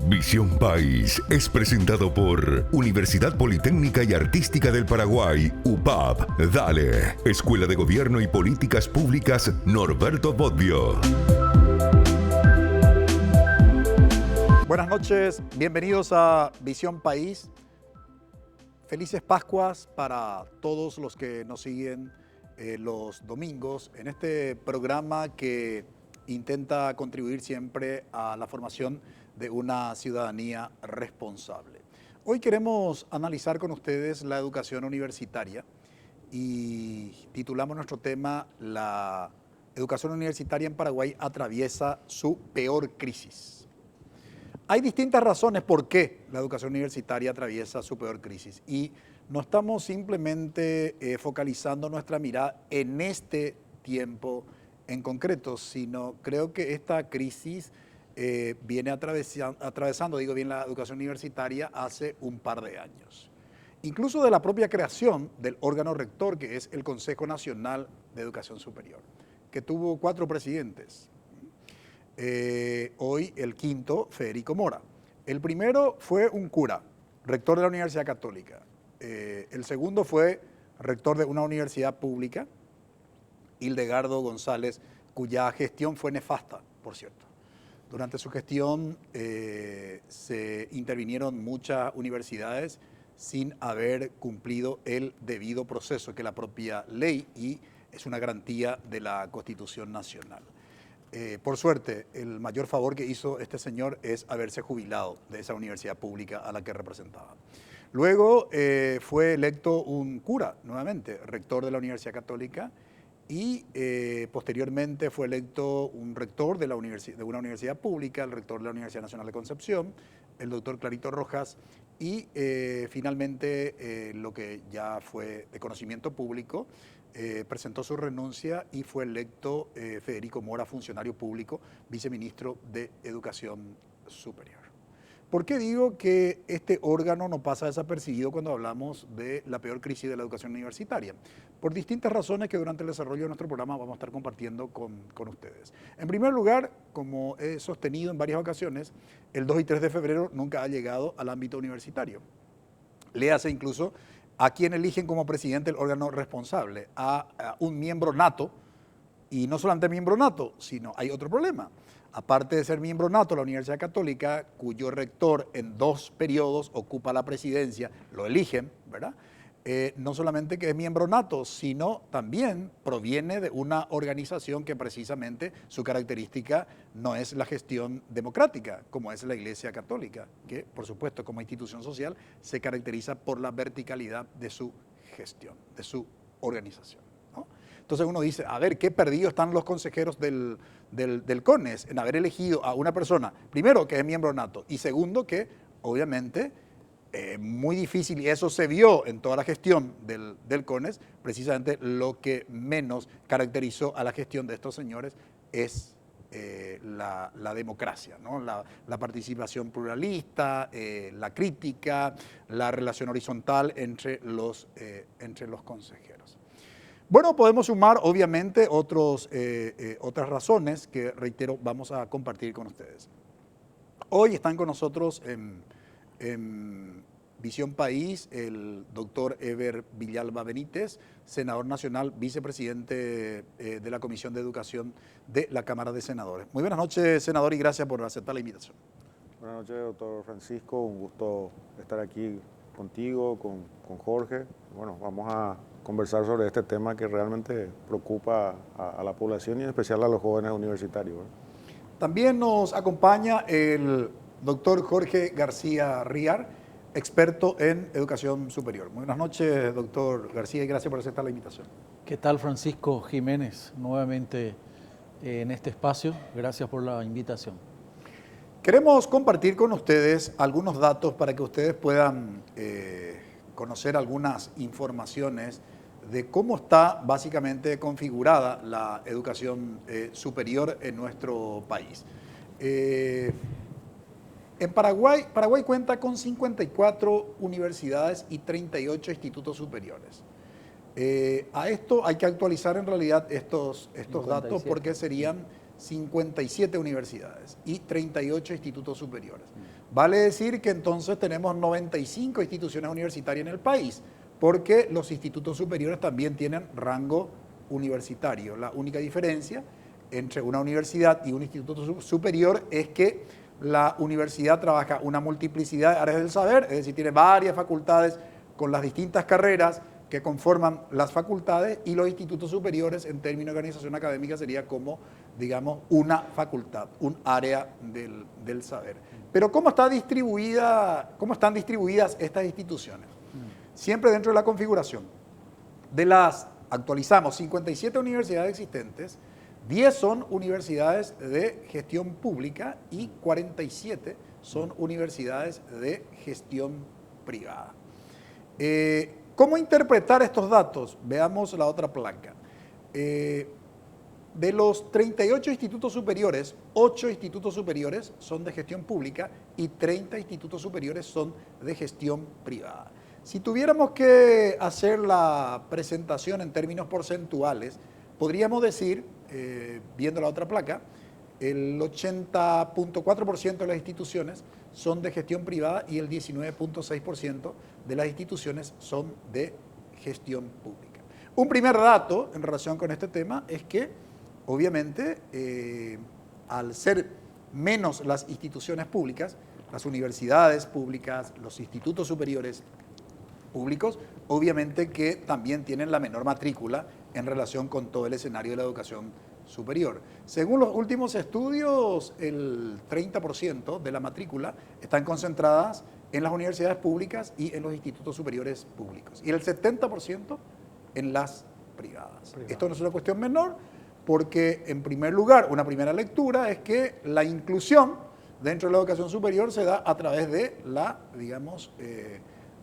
Visión País es presentado por Universidad Politécnica y Artística del Paraguay, UPAP, Dale, Escuela de Gobierno y Políticas Públicas Norberto Bobbio. Buenas noches, bienvenidos a Visión País. Felices Pascuas para todos los que nos siguen los domingos en este programa que intenta contribuir siempre a la formación de una ciudadanía responsable. Hoy queremos analizar con ustedes la educación universitaria y titulamos nuestro tema La educación universitaria en Paraguay atraviesa su peor crisis. Hay distintas razones por qué la educación universitaria atraviesa su peor crisis y no estamos simplemente focalizando nuestra mirada en este tiempo en concreto, sino creo que esta crisis viene atravesando, digo bien, la educación universitaria hace un par de años. Incluso de la propia creación del órgano rector, que es el Consejo Nacional de Educación Superior, que tuvo 4 presidentes. Hoy el quinto, Federico Mora. El primero fue un cura, rector de la Universidad Católica. El segundo fue rector de una universidad pública, Hildegardo González, cuya gestión fue nefasta, por cierto. Durante su gestión se intervinieron muchas universidades sin haber cumplido el debido proceso que la propia ley y es una garantía de la Constitución Nacional. Por suerte, el mayor favor que hizo este señor es haberse jubilado de esa universidad pública a la que representaba. Luego fue electo un cura, nuevamente, rector de la Universidad Católica, y posteriormente fue electo un rector de una universidad pública, el rector de la Universidad Nacional de Concepción, el doctor Clarito Rojas, y finalmente lo que ya fue de conocimiento público, presentó su renuncia y fue electo Federico Mora, funcionario público, viceministro de Educación Superior. ¿Por qué digo que este órgano no pasa desapercibido cuando hablamos de la peor crisis de la educación universitaria? Por distintas razones que durante el desarrollo de nuestro programa vamos a estar compartiendo con ustedes. En primer lugar, como he sostenido en varias ocasiones, el 2 y 3 de febrero nunca ha llegado al ámbito universitario. Léase incluso a quien eligen como presidente el órgano responsable, a un miembro nato, y no solamente miembro nato, sino hay otro problema. Aparte de ser miembro nato de la Universidad Católica, cuyo rector en 2 periodos ocupa la presidencia, lo eligen, ¿verdad? No solamente que es miembro nato, sino también proviene de una organización que precisamente su característica no es la gestión democrática, como es la Iglesia Católica, que por supuesto como institución social se caracteriza por la verticalidad de su gestión, de su organización, ¿no? Entonces uno dice, a ver, qué perdidos están los consejeros del CONES en haber elegido a una persona, primero que es miembro nato y segundo que obviamente muy difícil, y eso se vio en toda la gestión del CONES, precisamente lo que menos caracterizó a la gestión de estos señores es la democracia, ¿no? La participación pluralista, la crítica, la relación horizontal entre los consejeros. Bueno, podemos sumar obviamente otras razones que, reitero, vamos a compartir con ustedes. Hoy están con nosotros en Visión País el doctor Eber Villalba Benítez, senador nacional, vicepresidente de la Comisión de Educación de la Cámara de Senadores. Muy buenas noches, senador, y gracias por aceptar la invitación. Buenas noches, doctor Francisco. Un gusto estar aquí contigo, con Jorge. Bueno, vamos a conversar sobre este tema que realmente preocupa a la población y en especial a los jóvenes universitarios, ¿verdad? También nos acompaña el doctor Jorge García Riar, experto en educación superior. Muy buenas noches, doctor García, y gracias por aceptar la invitación. ¿Qué tal, Francisco Jiménez? Nuevamente en este espacio. Gracias por la invitación. Queremos compartir con ustedes algunos datos para que ustedes puedan conocer algunas informaciones de cómo está básicamente configurada la educación superior en nuestro país. En Paraguay cuenta con 54 universidades y 38 institutos superiores. A esto hay que actualizar en realidad estos datos porque serían 57 universidades y 38 institutos superiores. Vale decir que entonces tenemos 95 instituciones universitarias en el país, porque los institutos superiores también tienen rango universitario. La única diferencia entre una universidad y un instituto superior es que la universidad trabaja una multiplicidad de áreas del saber, es decir, tiene varias facultades con las distintas carreras que conforman las facultades, y los institutos superiores en términos de organización académica sería como, digamos, una facultad, un área del saber. Pero ¿cómo están distribuidas estas instituciones? Siempre dentro de la configuración. Actualizamos 57 universidades existentes, 10 son universidades de gestión pública y 47 son universidades de gestión privada. ¿Cómo interpretar estos datos? Veamos la otra placa. De los 38 institutos superiores, 8 institutos superiores son de gestión pública y 30 institutos superiores son de gestión privada. Si tuviéramos que hacer la presentación en términos porcentuales, podríamos decir, viendo la otra placa, el 80.4% de las instituciones son de gestión privada y el 19.6% de las instituciones son de gestión pública. Un primer dato en relación con este tema es que, obviamente, al ser menos las instituciones públicas, las universidades públicas, los institutos superiores públicos, obviamente que también tienen la menor matrícula en relación con todo el escenario de la educación superior. Según los últimos estudios, el 30% de la matrícula están concentradas en las universidades públicas y en los institutos superiores públicos, y el 70% en las privadas. Esto no es una cuestión menor, porque en primer lugar, una primera lectura es que la inclusión dentro de la educación superior se da a través de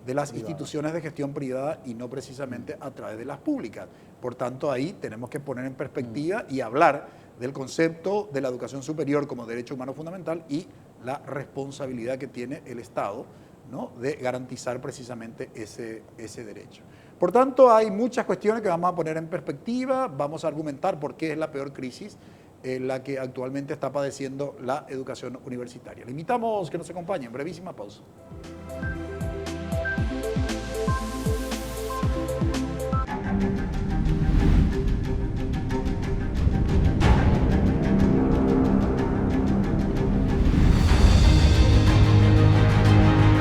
de las instituciones de gestión privada y no precisamente a través de las públicas. Por tanto, ahí tenemos que poner en perspectiva y hablar del concepto de la educación superior como derecho humano fundamental y la responsabilidad que tiene el Estado, ¿no?, de garantizar precisamente ese derecho. Por tanto, hay muchas cuestiones que vamos a poner en perspectiva, vamos a argumentar por qué es la peor crisis la que actualmente está padeciendo la educación universitaria. Le invitamos que nos acompañe en brevísima pausa.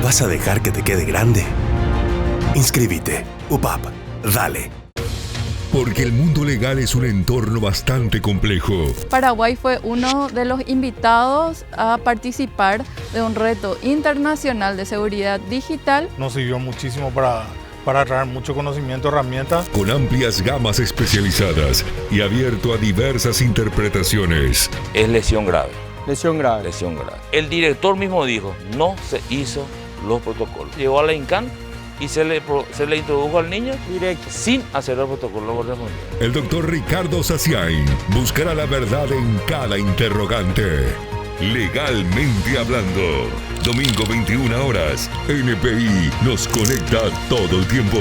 ¿Vas a dejar que te quede grande? Inscríbete. UPAP. Dale. Porque el mundo legal es un entorno bastante complejo. Paraguay fue uno de los invitados a participar de un reto internacional de seguridad digital. Nos sirvió muchísimo para traer mucho conocimiento, herramientas. Con amplias gamas especializadas y abierto a diversas interpretaciones. Es lesión grave. Lesión grave. Lesión grave. El director mismo dijo, no se hizo los protocolos. Llegó a la INCAN y se le introdujo al niño directo, sin hacer el protocolo correspondiente. El doctor Ricardo Saciain buscará la verdad en cada interrogante. Legalmente hablando. Domingo 21 horas. NPI nos conecta todo el tiempo.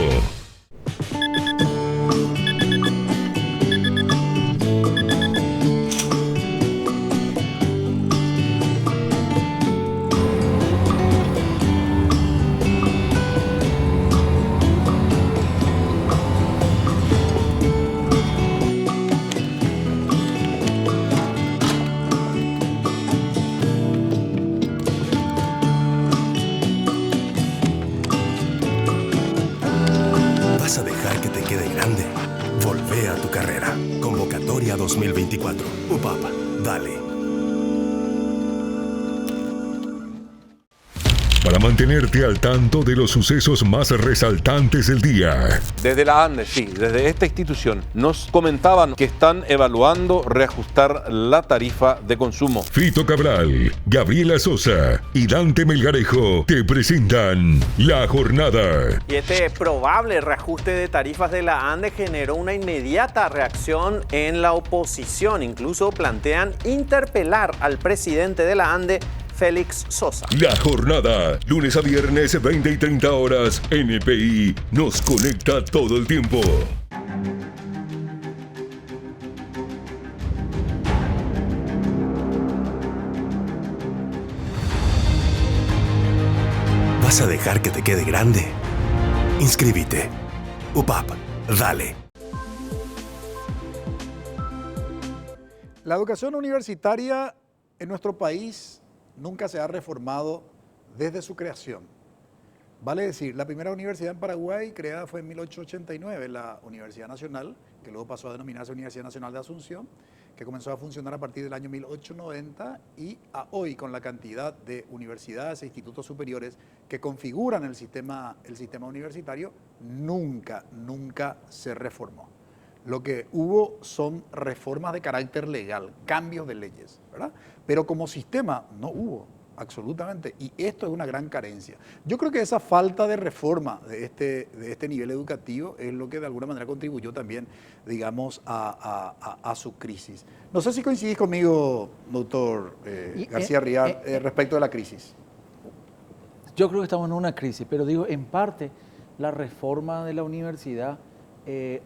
¿Vas a dejar que te quede grande? Volvé a tu carrera. Convocatoria 2024. UPAP. Dale. Para mantenerte al tanto de los sucesos más resaltantes del día. Desde la ANDE, sí, desde esta institución, nos comentaban que están evaluando reajustar la tarifa de consumo. Fito Cabral, Gabriela Sosa y Dante Melgarejo te presentan La Jornada. Y este probable reajuste de tarifas de la ANDE generó una inmediata reacción en la oposición. Incluso plantean interpelar al presidente de la ANDE, Félix Sosa. La Jornada, lunes a viernes, 20 y 30 horas. NPI nos conecta todo el tiempo. vas a dejar que te quede grande? Inscríbete. UPAP, dale. La educación universitaria en nuestro país nunca se ha reformado desde su creación. Vale decir, la primera universidad en Paraguay creada fue en 1889, la Universidad Nacional, que luego pasó a denominarse Universidad Nacional de Asunción, que comenzó a funcionar a partir del año 1890 y a hoy, con la cantidad de universidades e institutos superiores que configuran el sistema universitario, nunca se reformó. Lo que hubo son reformas de carácter legal, cambios de leyes, ¿verdad? Pero como sistema no hubo, absolutamente, y esto es una gran carencia. Yo creo que esa falta de reforma de este nivel educativo es lo que de alguna manera contribuyó también, digamos, a su crisis. No sé si coincidís conmigo, doctor García Rial, respecto de la crisis. Yo creo que estamos en una crisis, pero digo, en parte, la reforma de la universidad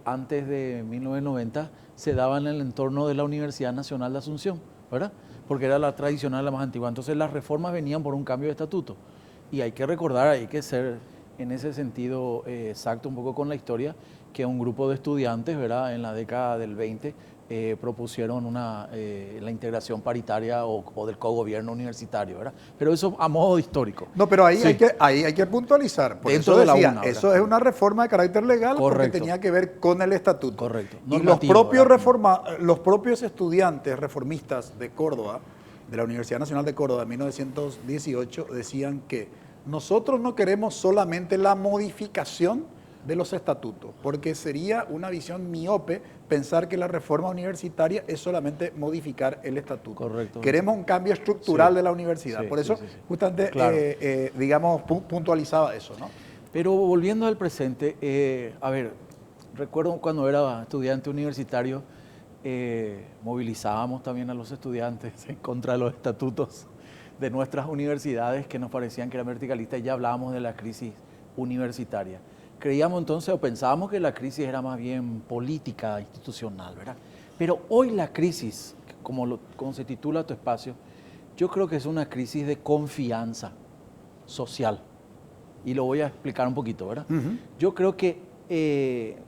antes de 1990 se daba en el entorno de la Universidad Nacional de Asunción, ¿verdad? Porque era la tradicional, la más antigua. Entonces las reformas venían por un cambio de estatuto. Y hay que recordar, hay que ser en ese sentido exacto un poco con la historia, que un grupo de estudiantes, ¿verdad?, en la década del 20 propusieron la integración paritaria o del cogobierno universitario, ¿verdad? Pero eso a modo histórico. No, pero ahí, sí, hay que puntualizar. Por dentro eso de decía, la UNA, eso es una reforma de carácter legal. Correcto. Porque tenía que ver con el estatuto. Correcto. Y los propios estudiantes reformistas de Córdoba, de la Universidad Nacional de Córdoba en 1918, decían que nosotros no queremos solamente la modificación de los estatutos, porque sería una visión miope pensar que la reforma universitaria es solamente modificar el estatuto. Correcto. Queremos un cambio estructural de la universidad. Por eso, justamente, claro, digamos, puntualizaba eso, ¿no? Pero volviendo al presente, a ver, recuerdo cuando era estudiante universitario, movilizábamos también a los estudiantes en contra de los estatutos de nuestras universidades que nos parecían que eran verticalistas, y ya hablábamos de la crisis universitaria. Creíamos entonces o pensábamos que la crisis era más bien política, institucional, ¿verdad? Pero hoy la crisis, como se titula tu espacio, yo creo que es una crisis de confianza social. Y lo voy a explicar un poquito, ¿verdad? Yo creo que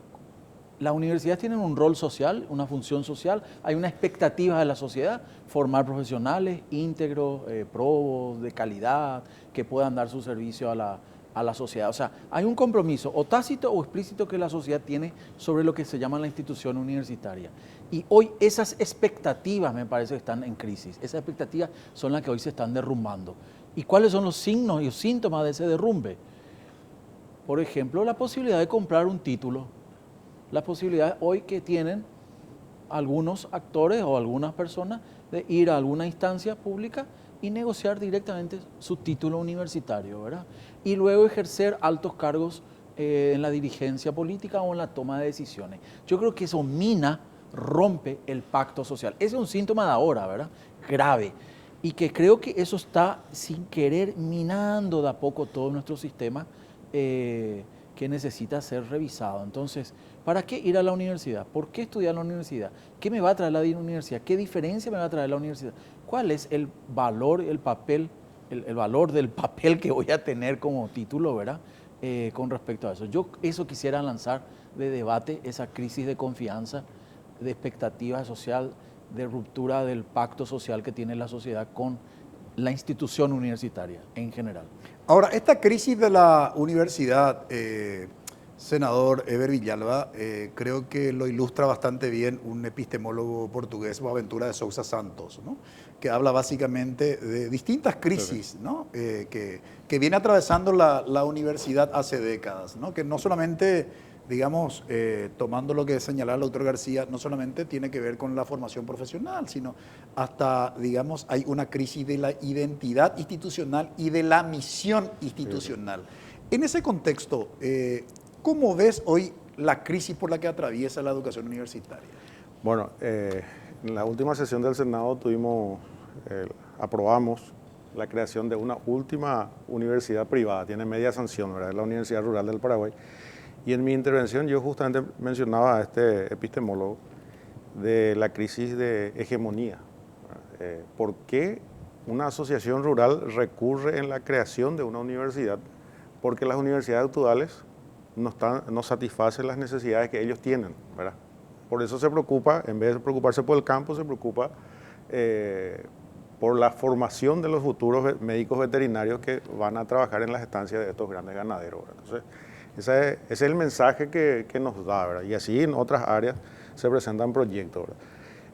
las universidades tienen un rol social, una función social, hay una expectativa de la sociedad, formar profesionales íntegros, probos, de calidad, que puedan dar su servicio a la sociedad. O sea, hay un compromiso, o tácito o explícito, que la sociedad tiene sobre lo que se llama la institución universitaria. Y hoy esas expectativas me parece que están en crisis. Esas expectativas son las que hoy se están derrumbando. ¿Y cuáles son los signos y los síntomas de ese derrumbe? Por ejemplo, la posibilidad de comprar un título. La posibilidad hoy que tienen algunos actores o algunas personas de ir a alguna instancia pública y negociar directamente su título universitario, ¿verdad? Y luego ejercer altos cargos en la dirigencia política o en la toma de decisiones. Yo creo que eso rompe el pacto social. Ese es un síntoma de ahora, ¿verdad? Grave. Y que creo que eso está sin querer minando de a poco todo nuestro sistema que necesita ser revisado. Entonces, ¿para qué ir a la universidad? ¿Por qué estudiar en la universidad? ¿Qué me va a traer la universidad? ¿Qué diferencia me va a traer la universidad? ¿Cuál es el valor, el papel, el valor del papel que voy a tener como título, ¿verdad? Con respecto a eso. Yo eso quisiera lanzar de debate, esa crisis de confianza, de expectativa social, de ruptura del pacto social que tiene la sociedad con la institución universitaria en general. Ahora, esta crisis de la universidad, senador Eber Villalba, creo que lo ilustra bastante bien un epistemólogo portugués, Boaventura de Sousa Santos, ¿no?, que habla básicamente de distintas crisis, ¿no?, que viene atravesando la universidad hace décadas, ¿no?, que no solamente, digamos, tomando lo que señalaba el doctor García, no solamente tiene que ver con la formación profesional, sino hasta, digamos, hay una crisis de la identidad institucional y de la misión institucional. En ese contexto, ¿cómo ves hoy la crisis por la que atraviesa la educación universitaria? Bueno, en la última sesión del Senado aprobamos la creación de una última universidad privada, tiene media sanción, ¿verdad? Es la Universidad Rural del Paraguay. Y en mi intervención yo justamente mencionaba a este epistemólogo de la crisis de hegemonía. ¿Por qué una asociación rural recurre en la creación de una universidad porque las universidades actuales no satisfacen las necesidades que ellos tienen, ¿verdad? Por eso se preocupa, en vez de preocuparse por el campo, se preocupa por la formación de los futuros médicos veterinarios que van a trabajar en las estancias de estos grandes ganaderos, ¿verdad? Entonces, ese es el mensaje que nos da, ¿verdad? Y así en otras áreas se presentan proyectos, ¿verdad?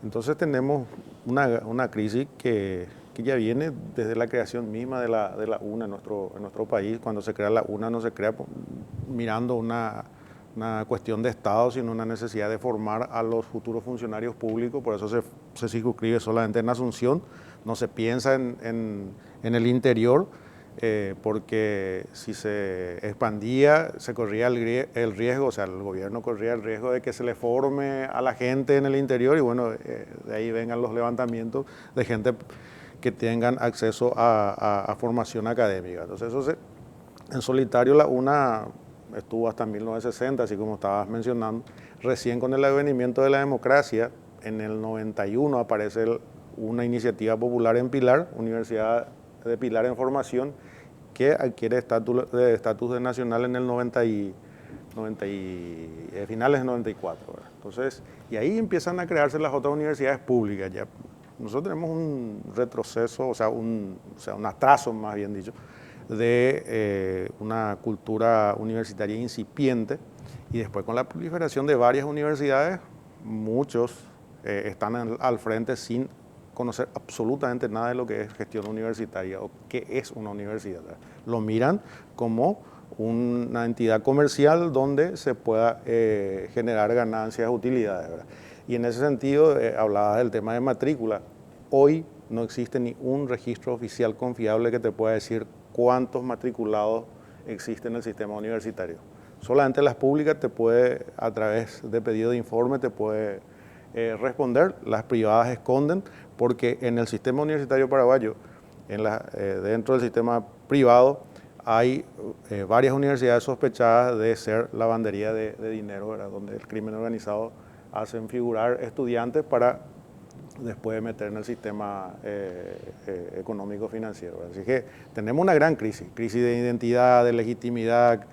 Entonces tenemos una crisis que ya viene desde la creación misma de la UNA en nuestro país. Cuando se crea la UNA no se crea mirando una cuestión de Estado, sino una necesidad de formar a los futuros funcionarios públicos. Por eso se circunscribe solamente en Asunción, no se piensa en el interior, porque si se expandía se corría el riesgo, o sea, el gobierno corría el riesgo de que se le forme a la gente en el interior y bueno, de ahí vengan los levantamientos de gente que tengan acceso a formación académica. Entonces eso en solitario la UNA estuvo hasta 1960, así como estabas mencionando. Recién con el advenimiento de la democracia, en el 91 aparece una iniciativa popular en Pilar, Universidad de Pilar en formación, que adquiere estatus de nacional en el finales del 94. ¿verdad? Entonces, y ahí empiezan a crearse las otras universidades públicas. Ya. Nosotros tenemos un retroceso, o sea, un atraso, más bien dicho, de una cultura universitaria incipiente, y después con la proliferación de varias universidades, muchos están al frente sin conocer absolutamente nada de lo que es gestión universitaria o qué es una universidad. Lo miran como una entidad comercial donde se pueda generar ganancias, utilidades, ¿verdad? Y en ese sentido, hablabas del tema de matrícula. Hoy no existe ni un registro oficial confiable que te pueda decir cuántos matriculados existen en el sistema universitario. Solamente las públicas te puede, a través de pedido de informe, te puede responder. Las privadas esconden, porque en el sistema universitario paraguayo, dentro del sistema privado, hay varias universidades sospechadas de ser lavandería de dinero, ¿verdad? Donde el crimen organizado hacen figurar estudiantes para después de meter en el sistema económico financiero. Así que tenemos una gran crisis de identidad, de legitimidad,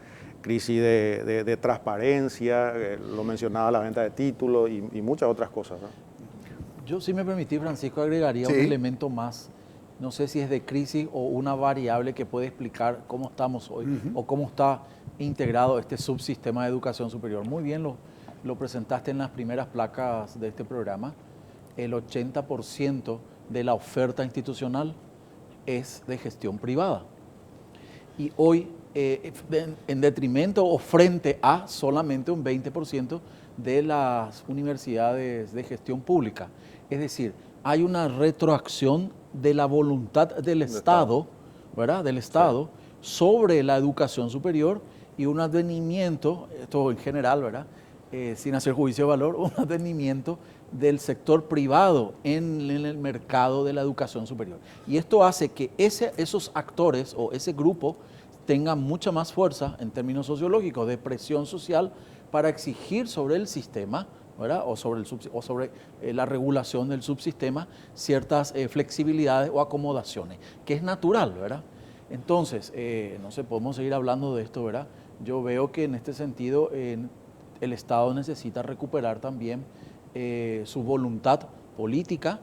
crisis de transparencia, lo mencionaba la venta de títulos y muchas otras cosas, ¿no? Yo, si me permitís, Francisco, agregaría un elemento más. No sé si es de crisis o una variable que puede explicar cómo estamos hoy o cómo está integrado este subsistema de educación superior. Muy bien lo presentaste en las primeras placas de este programa. El 80% de la oferta institucional es de gestión privada. Y hoy, en detrimento o frente a solamente un 20% de las universidades de gestión pública. Es decir, hay una retroacción de la voluntad del Estado, ¿verdad? Del Estado, sobre la educación superior y un advenimiento, esto en general, ¿verdad? Sin hacer juicio de valor, un advenimiento del sector privado en el mercado de la educación superior. Y esto hace que esos actores o ese grupo tengan mucha más fuerza en términos sociológicos de presión social para exigir sobre el sistema, ¿verdad? o sobre la regulación del subsistema ciertas flexibilidades o acomodaciones, que es natural, ¿verdad? Entonces, no sé, podemos seguir hablando de esto, ¿verdad? Yo veo que en este sentido el Estado necesita recuperar también su voluntad política,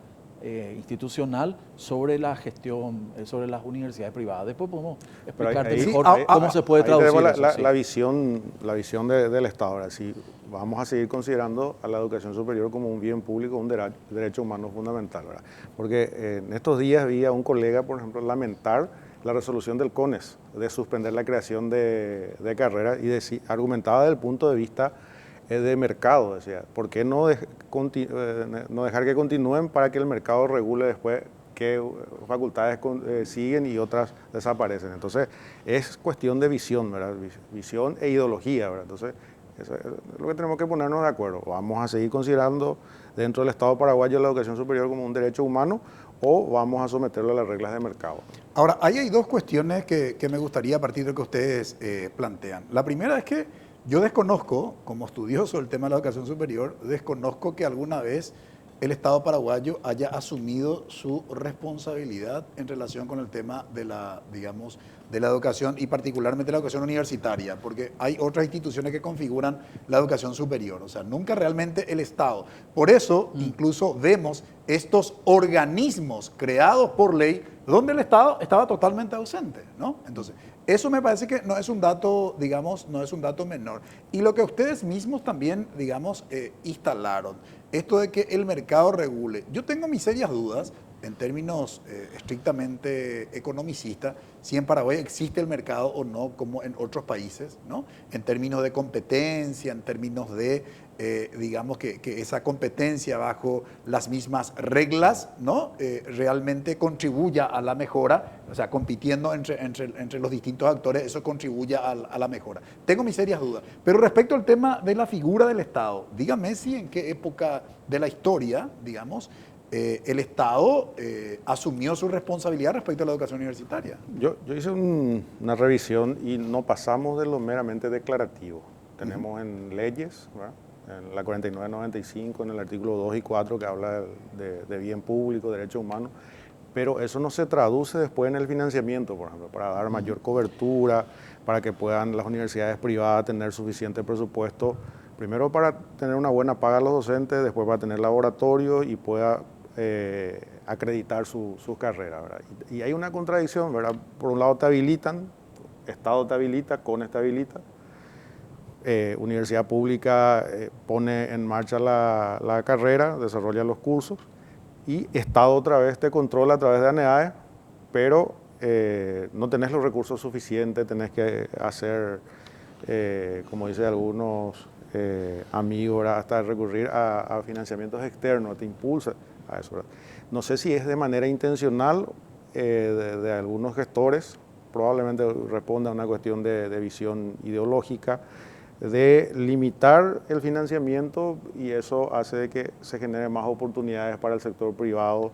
institucional, sobre la gestión, sobre las universidades privadas. Después podemos explicarte mejor cómo se puede traducir eso. La visión del Estado. Ahora, si vamos a seguir considerando a la educación superior como un bien público, un derecho humano fundamental, ¿verdad? Porque en estos días vi a un colega, por ejemplo, lamentar la resolución del CONES de suspender la creación de carreras y argumentaba desde el punto de vista de mercado, decía, ¿por qué no dejar que continúen para que el mercado regule después qué facultades siguen y otras desaparecen? Entonces, es cuestión de visión, ¿verdad? Visión e ideología, ¿verdad? Entonces, eso es lo que tenemos que ponernos de acuerdo. ¿Vamos a seguir considerando dentro del Estado paraguayo la educación superior como un derecho humano o vamos a someterlo a las reglas de mercado? Ahora, ahí hay dos cuestiones que me gustaría, a partir de que ustedes plantean. La primera es que yo desconozco, como estudioso del tema de la educación superior, desconozco que alguna vez el Estado paraguayo haya asumido su responsabilidad en relación con el tema de la, digamos, de la educación y particularmente la educación universitaria, porque hay otras instituciones que configuran la educación superior, o sea, nunca realmente el Estado. Por eso incluso vemos estos organismos creados por ley donde el Estado estaba totalmente ausente, ¿no? Entonces, eso me parece que no es un dato, digamos, no es un dato menor. Y lo que ustedes mismos también, digamos, instalaron, esto de que el mercado regule. Yo tengo mis serias dudas, en términos estrictamente economicistas, si en Paraguay existe el mercado o no, como en otros países, ¿no? En términos de competencia, en términos de, digamos, que esa competencia bajo las mismas reglas, ¿no? Realmente contribuya a la mejora, o sea, compitiendo entre los distintos actores, eso contribuye a la mejora. Tengo mis serias dudas. Pero respecto al tema de la figura del Estado, dígame si en qué época de la historia, digamos, el Estado asumió su responsabilidad respecto a la educación universitaria. Yo hice una revisión y no pasamos de lo meramente declarativo. Tenemos en leyes, ¿verdad? En la 4995, en el artículo 2 y 4, que habla de bien público, derechos humanos, pero eso no se traduce después en el financiamiento, por ejemplo, para dar mayor cobertura, para que puedan las universidades privadas tener suficiente presupuesto, primero para tener una buena paga a los docentes, después para tener laboratorio y pueda acreditar sus carreras, ¿verdad? Y hay una contradicción, ¿verdad? Por un lado te habilitan, Estado te habilita, CONES te habilita, universidad pública pone en marcha la carrera, desarrolla los cursos, y Estado otra vez te controla a través de ANEAE, pero no tenés los recursos suficientes, tenés que hacer, como dicen algunos amigos, ¿verdad? Hasta recurrir a financiamientos externos, te impulsa a eso, ¿verdad? No sé si es de manera intencional de algunos gestores, probablemente responda a una cuestión de visión ideológica, de limitar el financiamiento, y eso hace de que se generen más oportunidades para el sector privado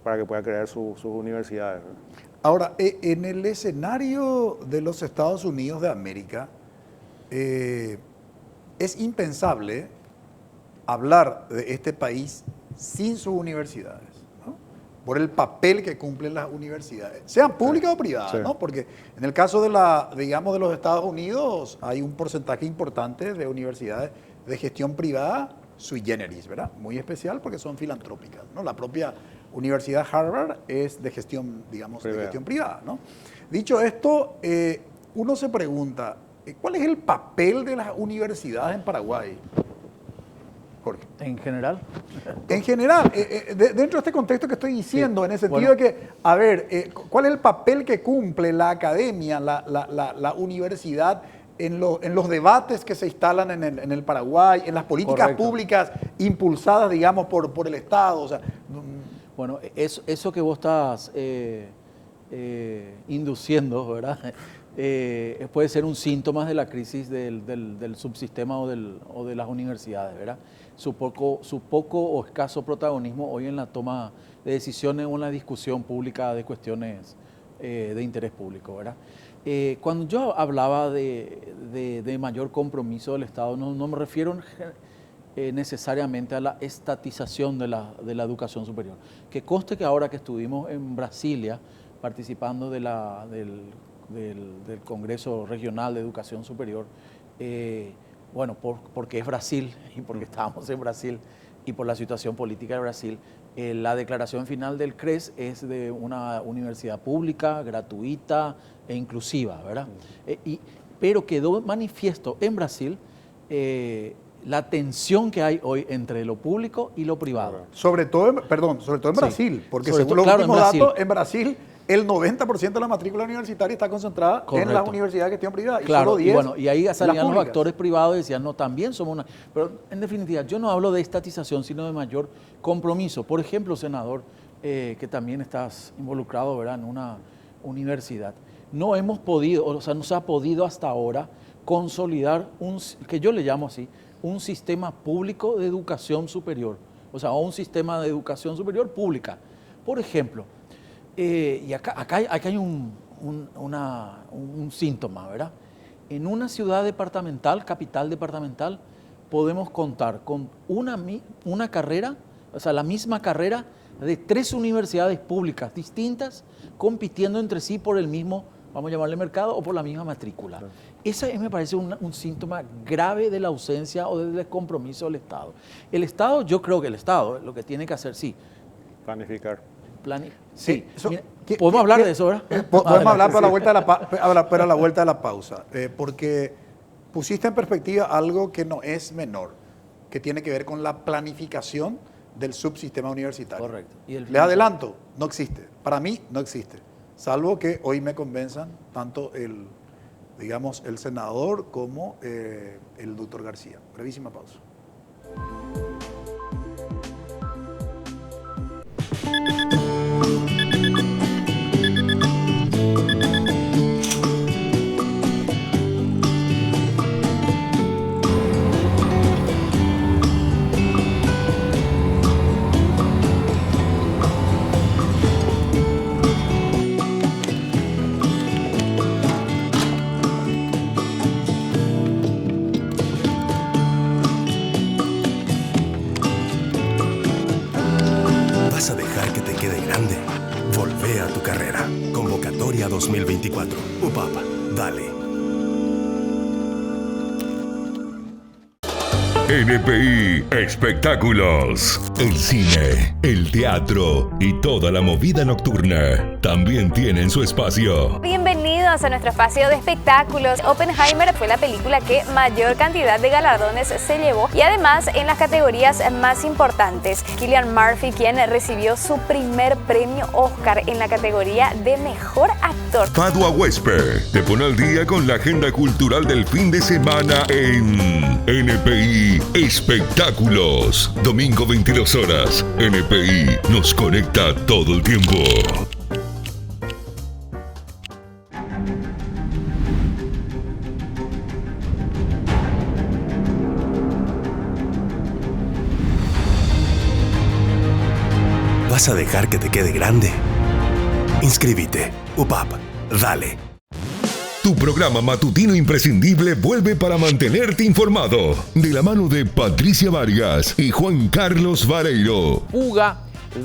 para que pueda crear sus universidades, ¿verdad? Ahora, en el escenario de los Estados Unidos de América, es impensable hablar de este país sin sus universidades, ¿no? Por el papel que cumplen las universidades, sean públicas o privadas, sí, ¿no? Porque en el caso de digamos, de los Estados Unidos hay un porcentaje importante de universidades de gestión privada sui generis, ¿verdad? Muy especial porque son filantrópicas, ¿no? La propia Universidad Harvard es de gestión, digamos, de gestión privada, ¿no? Dicho esto, uno se pregunta, ¿cuál es el papel de las universidades en Paraguay? Jorge. ¿En general? En general, dentro de este contexto que estoy diciendo, sí, en el sentido de que, a ver, ¿cuál es el papel que cumple la academia, la universidad en los debates que se instalan en el Paraguay, en las políticas públicas impulsadas, digamos, por el Estado? O sea, bueno, eso que vos estás induciendo, ¿verdad? Puede ser un síntoma de la crisis del subsistema o de las universidades, ¿verdad? Su poco o escaso protagonismo hoy en la toma de decisiones o en la discusión pública de cuestiones de interés público, ¿verdad? Cuando yo hablaba de mayor compromiso del Estado, no me refiero necesariamente a la estatización de la educación superior. Que conste que ahora que estuvimos en Brasilia participando del Congreso Regional de Educación Superior, bueno, porque es Brasil y porque estábamos en Brasil y por la situación política de Brasil, la declaración final del CRES es de una universidad pública, gratuita e inclusiva, ¿verdad? Pero quedó manifiesto en Brasil la tensión que hay hoy entre lo público y lo privado. Sobre todo en Brasil, porque según los últimos datos, en Brasil el 90% de la matrícula universitaria está concentrada en las universidades de gestión privada. Claro, y solo 10 y ahí salían los actores privados y decían, no, también somos una... Pero en definitiva, yo no hablo de estatización, sino de mayor compromiso. Por ejemplo, senador, que también estás involucrado, ¿verdad?, en una universidad. No hemos podido, o sea, no se ha podido hasta ahora consolidar que yo le llamo así, un sistema público de educación superior. O sea, un sistema de educación superior pública. Por ejemplo, y acá hay un síntoma, ¿verdad? En una ciudad departamental, capital departamental, podemos contar con una carrera, o sea, la misma carrera de 3 universidades públicas distintas compitiendo entre sí por el mismo, vamos a llamarle mercado, o por la misma matrícula. Claro. Ese me parece un síntoma grave de la ausencia o del descompromiso del Estado. El Estado, yo creo que el Estado lo que tiene que hacer, sí. Planificar. Sí. Mira, ¿podemos hablar de eso, verdad? Podemos hablar para la vuelta de la pausa, porque pusiste en perspectiva algo que no es menor, que tiene que ver con la planificación del subsistema universitario. Correcto. Les adelanto, no existe. Para mí no existe. Salvo que hoy me convenzan tanto el senador como el doctor García. Brevísima pausa. ¿Vas a dejar que te quede grande? Volvé a tu carrera. Convocatoria 2024. UPAP, dale. NPI Espectáculos. El cine, el teatro y toda la movida nocturna también tienen su espacio. Bienvenidos a nuestro espacio de espectáculos. Oppenheimer fue la película que mayor cantidad de galardones se llevó y además en las categorías más importantes. Cillian Murphy, quien recibió su primer premio Oscar en la categoría de Mejor Actor. Padua Huésped te pone al día con la agenda cultural del fin de semana en NPI Espectáculos. Domingo 22 horas. NPI nos conecta todo el tiempo. ¿Vas a dejar que te quede grande? Inscríbete. UPAP, dale. Tu programa matutino imprescindible vuelve para mantenerte informado. De la mano de Patricia Vargas y Juan Carlos Vareiro. Fuga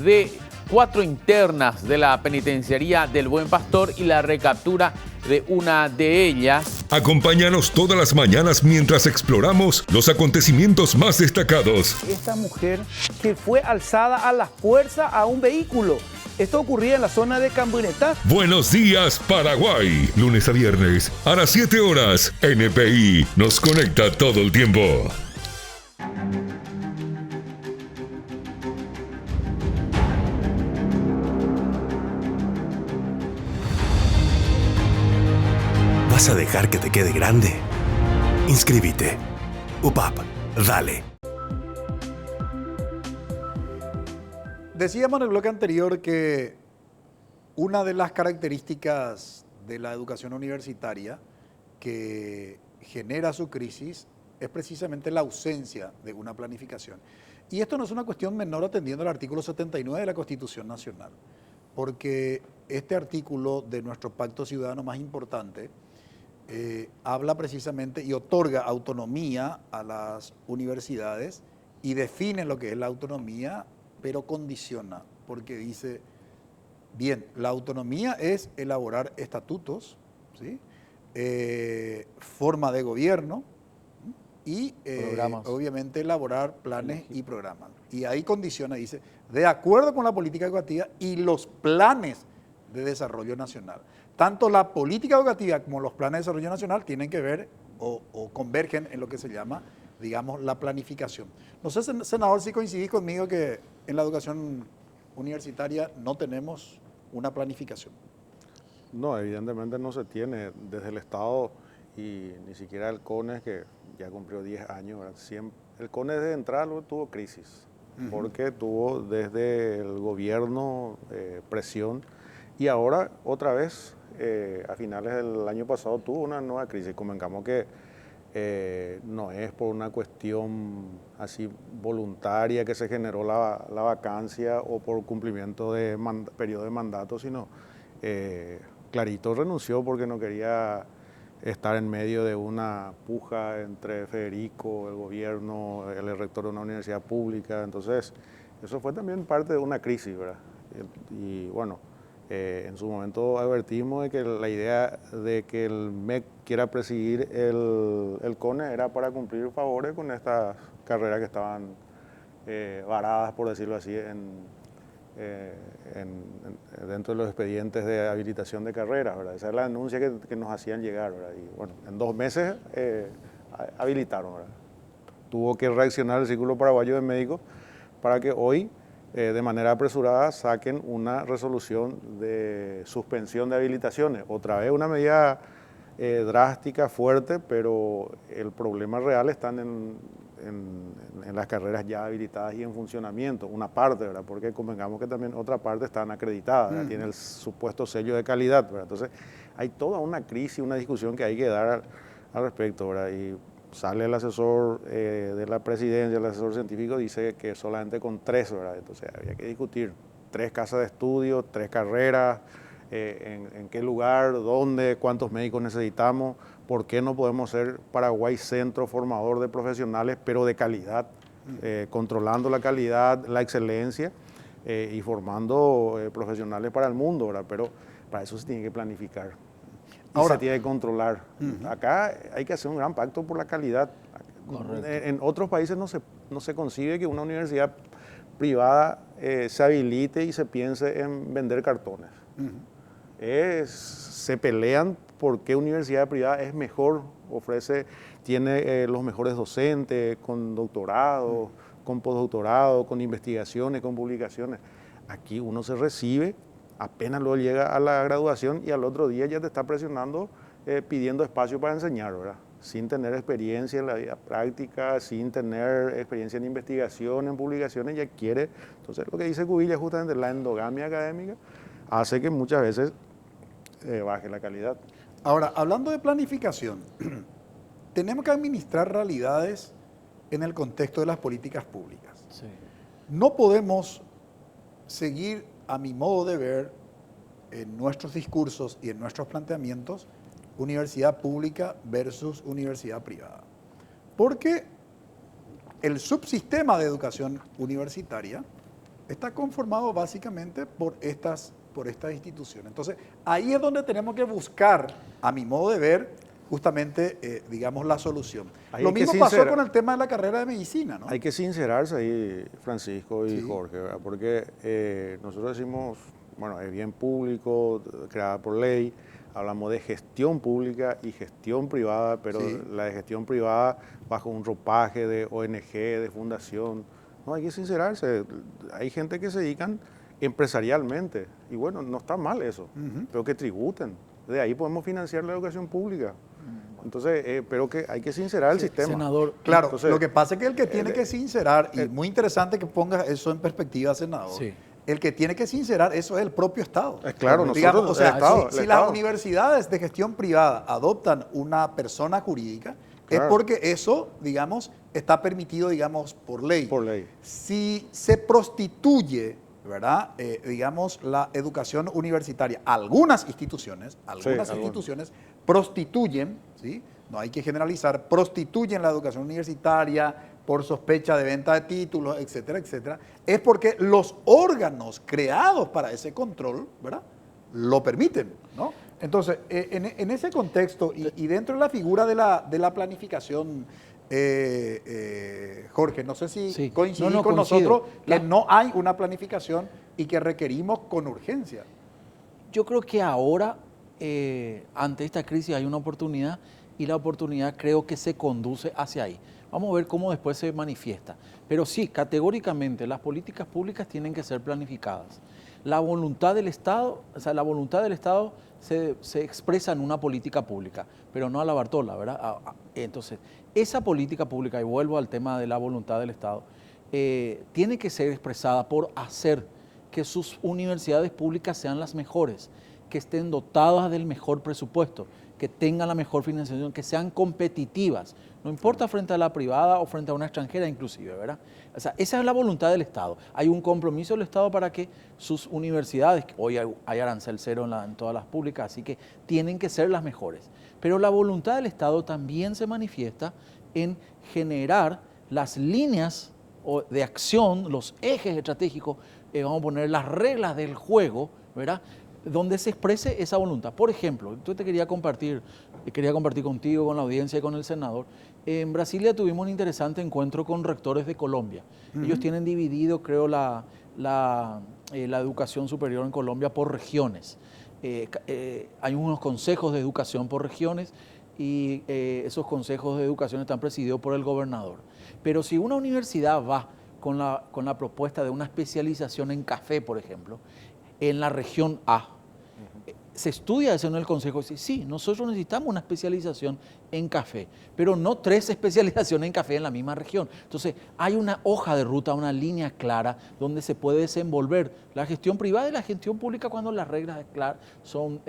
de 4 internas de la penitenciaría del Buen Pastor y la recaptura de una de ellas. Acompáñanos todas las mañanas mientras exploramos los acontecimientos más destacados. Esta mujer que fue alzada a la fuerza a un vehículo. Esto ocurría en la zona de Cambuinetá. Buenos días, Paraguay. Lunes a viernes a las 7 horas. NPI nos conecta todo el tiempo. ¿Vas a dejar que te quede grande? Inscríbete. UPAP, dale. Decíamos en el bloque anterior que una de las características de la educación universitaria que genera su crisis es precisamente la ausencia de una planificación. Y esto no es una cuestión menor atendiendo al artículo 79 de la Constitución Nacional, porque este artículo de nuestro pacto ciudadano más importante habla precisamente y otorga autonomía a las universidades y define lo que es la autonomía, pero condiciona, porque dice, bien, la autonomía es elaborar estatutos, ¿sí? Forma de gobierno y obviamente elaborar planes y programas. Y ahí condiciona, dice, de acuerdo con la política educativa y los planes de desarrollo nacional. Tanto la política educativa como los planes de desarrollo nacional tienen que ver o convergen en lo que se llama, digamos, la planificación. No sé, senador, si coincidís conmigo que en la educación universitaria no tenemos una planificación. No, evidentemente no se tiene desde el Estado y ni siquiera el CONES, que ya cumplió 10 años. El CONES de entrada luego tuvo crisis, porque tuvo desde el gobierno presión y ahora otra vez, a finales del año pasado, tuvo una nueva crisis. Convengamos que no es por una cuestión así voluntaria que se generó la vacancia o por cumplimiento de periodo de mandato, sino clarito renunció porque no quería estar en medio de una puja entre Federico, el gobierno, el rector de una universidad pública. Entonces, eso fue también parte de una crisis, ¿verdad? Y bueno, en su momento advertimos de que la idea de que el MEC quiera presidir el CONE era para cumplir favores con estas carreras que estaban varadas, por decirlo así, dentro de los expedientes de habilitación de carreras, ¿verdad? Esa es la denuncia que nos hacían llegar, ¿verdad? Y bueno, en 2 meses habilitaron, ¿verdad? Tuvo que reaccionar el Círculo Paraguayo de Médicos para que hoy, de manera apresurada, saquen una resolución de suspensión de habilitaciones. Otra vez una medida drástica, fuerte, pero el problema real está en las carreras ya habilitadas y en funcionamiento, una parte, ¿verdad? Porque convengamos que también otra parte están acreditadas, ¿verdad? Tiene el supuesto sello de calidad, ¿verdad? Entonces, hay toda una crisis, una discusión que hay que dar al respecto, ¿verdad? Y sale el asesor de la presidencia, el asesor científico, dice que solamente con 3, ¿verdad? Entonces, había que discutir 3 casas de estudio, 3 carreras, en qué lugar, dónde, cuántos médicos necesitamos, por qué no podemos ser Paraguay centro formador de profesionales, pero de calidad, controlando la calidad, la excelencia y formando profesionales para el mundo, ¿verdad? Pero para eso se tiene que planificar. Ahora se tiene que controlar. Acá hay que hacer un gran pacto por la calidad. En otros países no se concibe que una universidad privada se habilite y se piense en vender cartones. Se pelean por qué universidad privada es mejor, tiene los mejores docentes, con doctorado, con postdoctorado, con investigaciones, con publicaciones. Aquí uno se recibe, apenas luego llega a la graduación y al otro día ya te está presionando, pidiendo espacio para enseñar, ¿verdad? Sin tener experiencia en la vida práctica, sin tener experiencia en investigación, en publicaciones, ya quiere. Entonces, lo que dice Cubilla, justamente la endogamia académica, hace que muchas veces baje la calidad. Ahora, hablando de planificación, tenemos que administrar realidades en el contexto de las políticas públicas. Sí. No podemos seguir, a mi modo de ver, en nuestros discursos y en nuestros planteamientos, universidad pública versus universidad privada. Porque el subsistema de educación universitaria está conformado básicamente por estas instituciones. Entonces, ahí es donde tenemos que buscar, a mi modo de ver, justamente, digamos, la solución. Lo mismo pasó con el tema de la carrera de medicina, ¿no? Hay que sincerarse ahí, Francisco y Jorge, ¿verdad? Porque nosotros decimos, bueno, es bien público, creada por ley, hablamos de gestión pública y gestión privada, pero la de gestión privada bajo un ropaje de ONG, de fundación. No, hay que sincerarse. Hay gente que se dedican empresarialmente y bueno, no está mal eso, pero que tributen. De ahí podemos financiar la educación pública. Entonces, pero que hay que sincerar el sistema. Senador, claro, entonces, lo que pasa es que el que tiene que sincerar, y muy interesante que ponga eso en perspectiva, senador, el que tiene que sincerar eso es el propio Estado. Claro, digamos, nosotros, o sea, el Estado, si las universidades de gestión privada adoptan una persona jurídica, es porque eso, digamos, está permitido, digamos, por ley. Por ley. Si se prostituye, ¿verdad? Digamos, la educación universitaria, algunas instituciones prostituyen, ¿sí? No hay que generalizar, prostituyen la educación universitaria por sospecha de venta de títulos, etcétera, etcétera, es porque los órganos creados para ese control, ¿verdad?, lo permiten, ¿no? Entonces, en ese contexto y dentro de la figura de la planificación, Jorge, no sé si coincidís con nosotros que no hay una planificación y que requerimos con urgencia. Yo creo que ahora, ante esta crisis, hay una oportunidad y la oportunidad creo que se conduce hacia ahí. Vamos a ver cómo después se manifiesta. Pero sí, categóricamente, las políticas públicas tienen que ser planificadas. La voluntad del Estado, se expresa en una política pública, pero no a la Bartola, ¿verdad? Entonces, esa política pública, y vuelvo al tema de la voluntad del Estado, tiene que ser expresada por hacer que sus universidades públicas sean las mejores, que estén dotadas del mejor presupuesto, que tengan la mejor financiación, que sean competitivas, no importa frente a la privada o frente a una extranjera inclusive, ¿verdad? O sea, esa es la voluntad del Estado. Hay un compromiso del Estado para que sus universidades, hoy hay arancel cero en todas las públicas, así que tienen que ser las mejores. Pero la voluntad del Estado también se manifiesta en generar las líneas de acción, los ejes estratégicos, vamos a poner las reglas del juego, ¿verdad?, donde se exprese esa voluntad. Por ejemplo, yo quería compartir contigo, con la audiencia y con el senador. En Brasilia tuvimos un interesante encuentro con rectores de Colombia. Ellos tienen dividido, creo, la educación superior en Colombia por regiones. Hay unos consejos de educación por regiones y esos consejos de educación están presididos por el gobernador. Pero si una universidad va con la propuesta de una especialización en café, por ejemplo, en la región A, se estudia eso en el consejo, dice, sí, nosotros necesitamos una especialización en café, pero no 3 especializaciones en café en la misma región. Entonces, hay una hoja de ruta, una línea clara donde se puede desenvolver la gestión privada y la gestión pública cuando las reglas son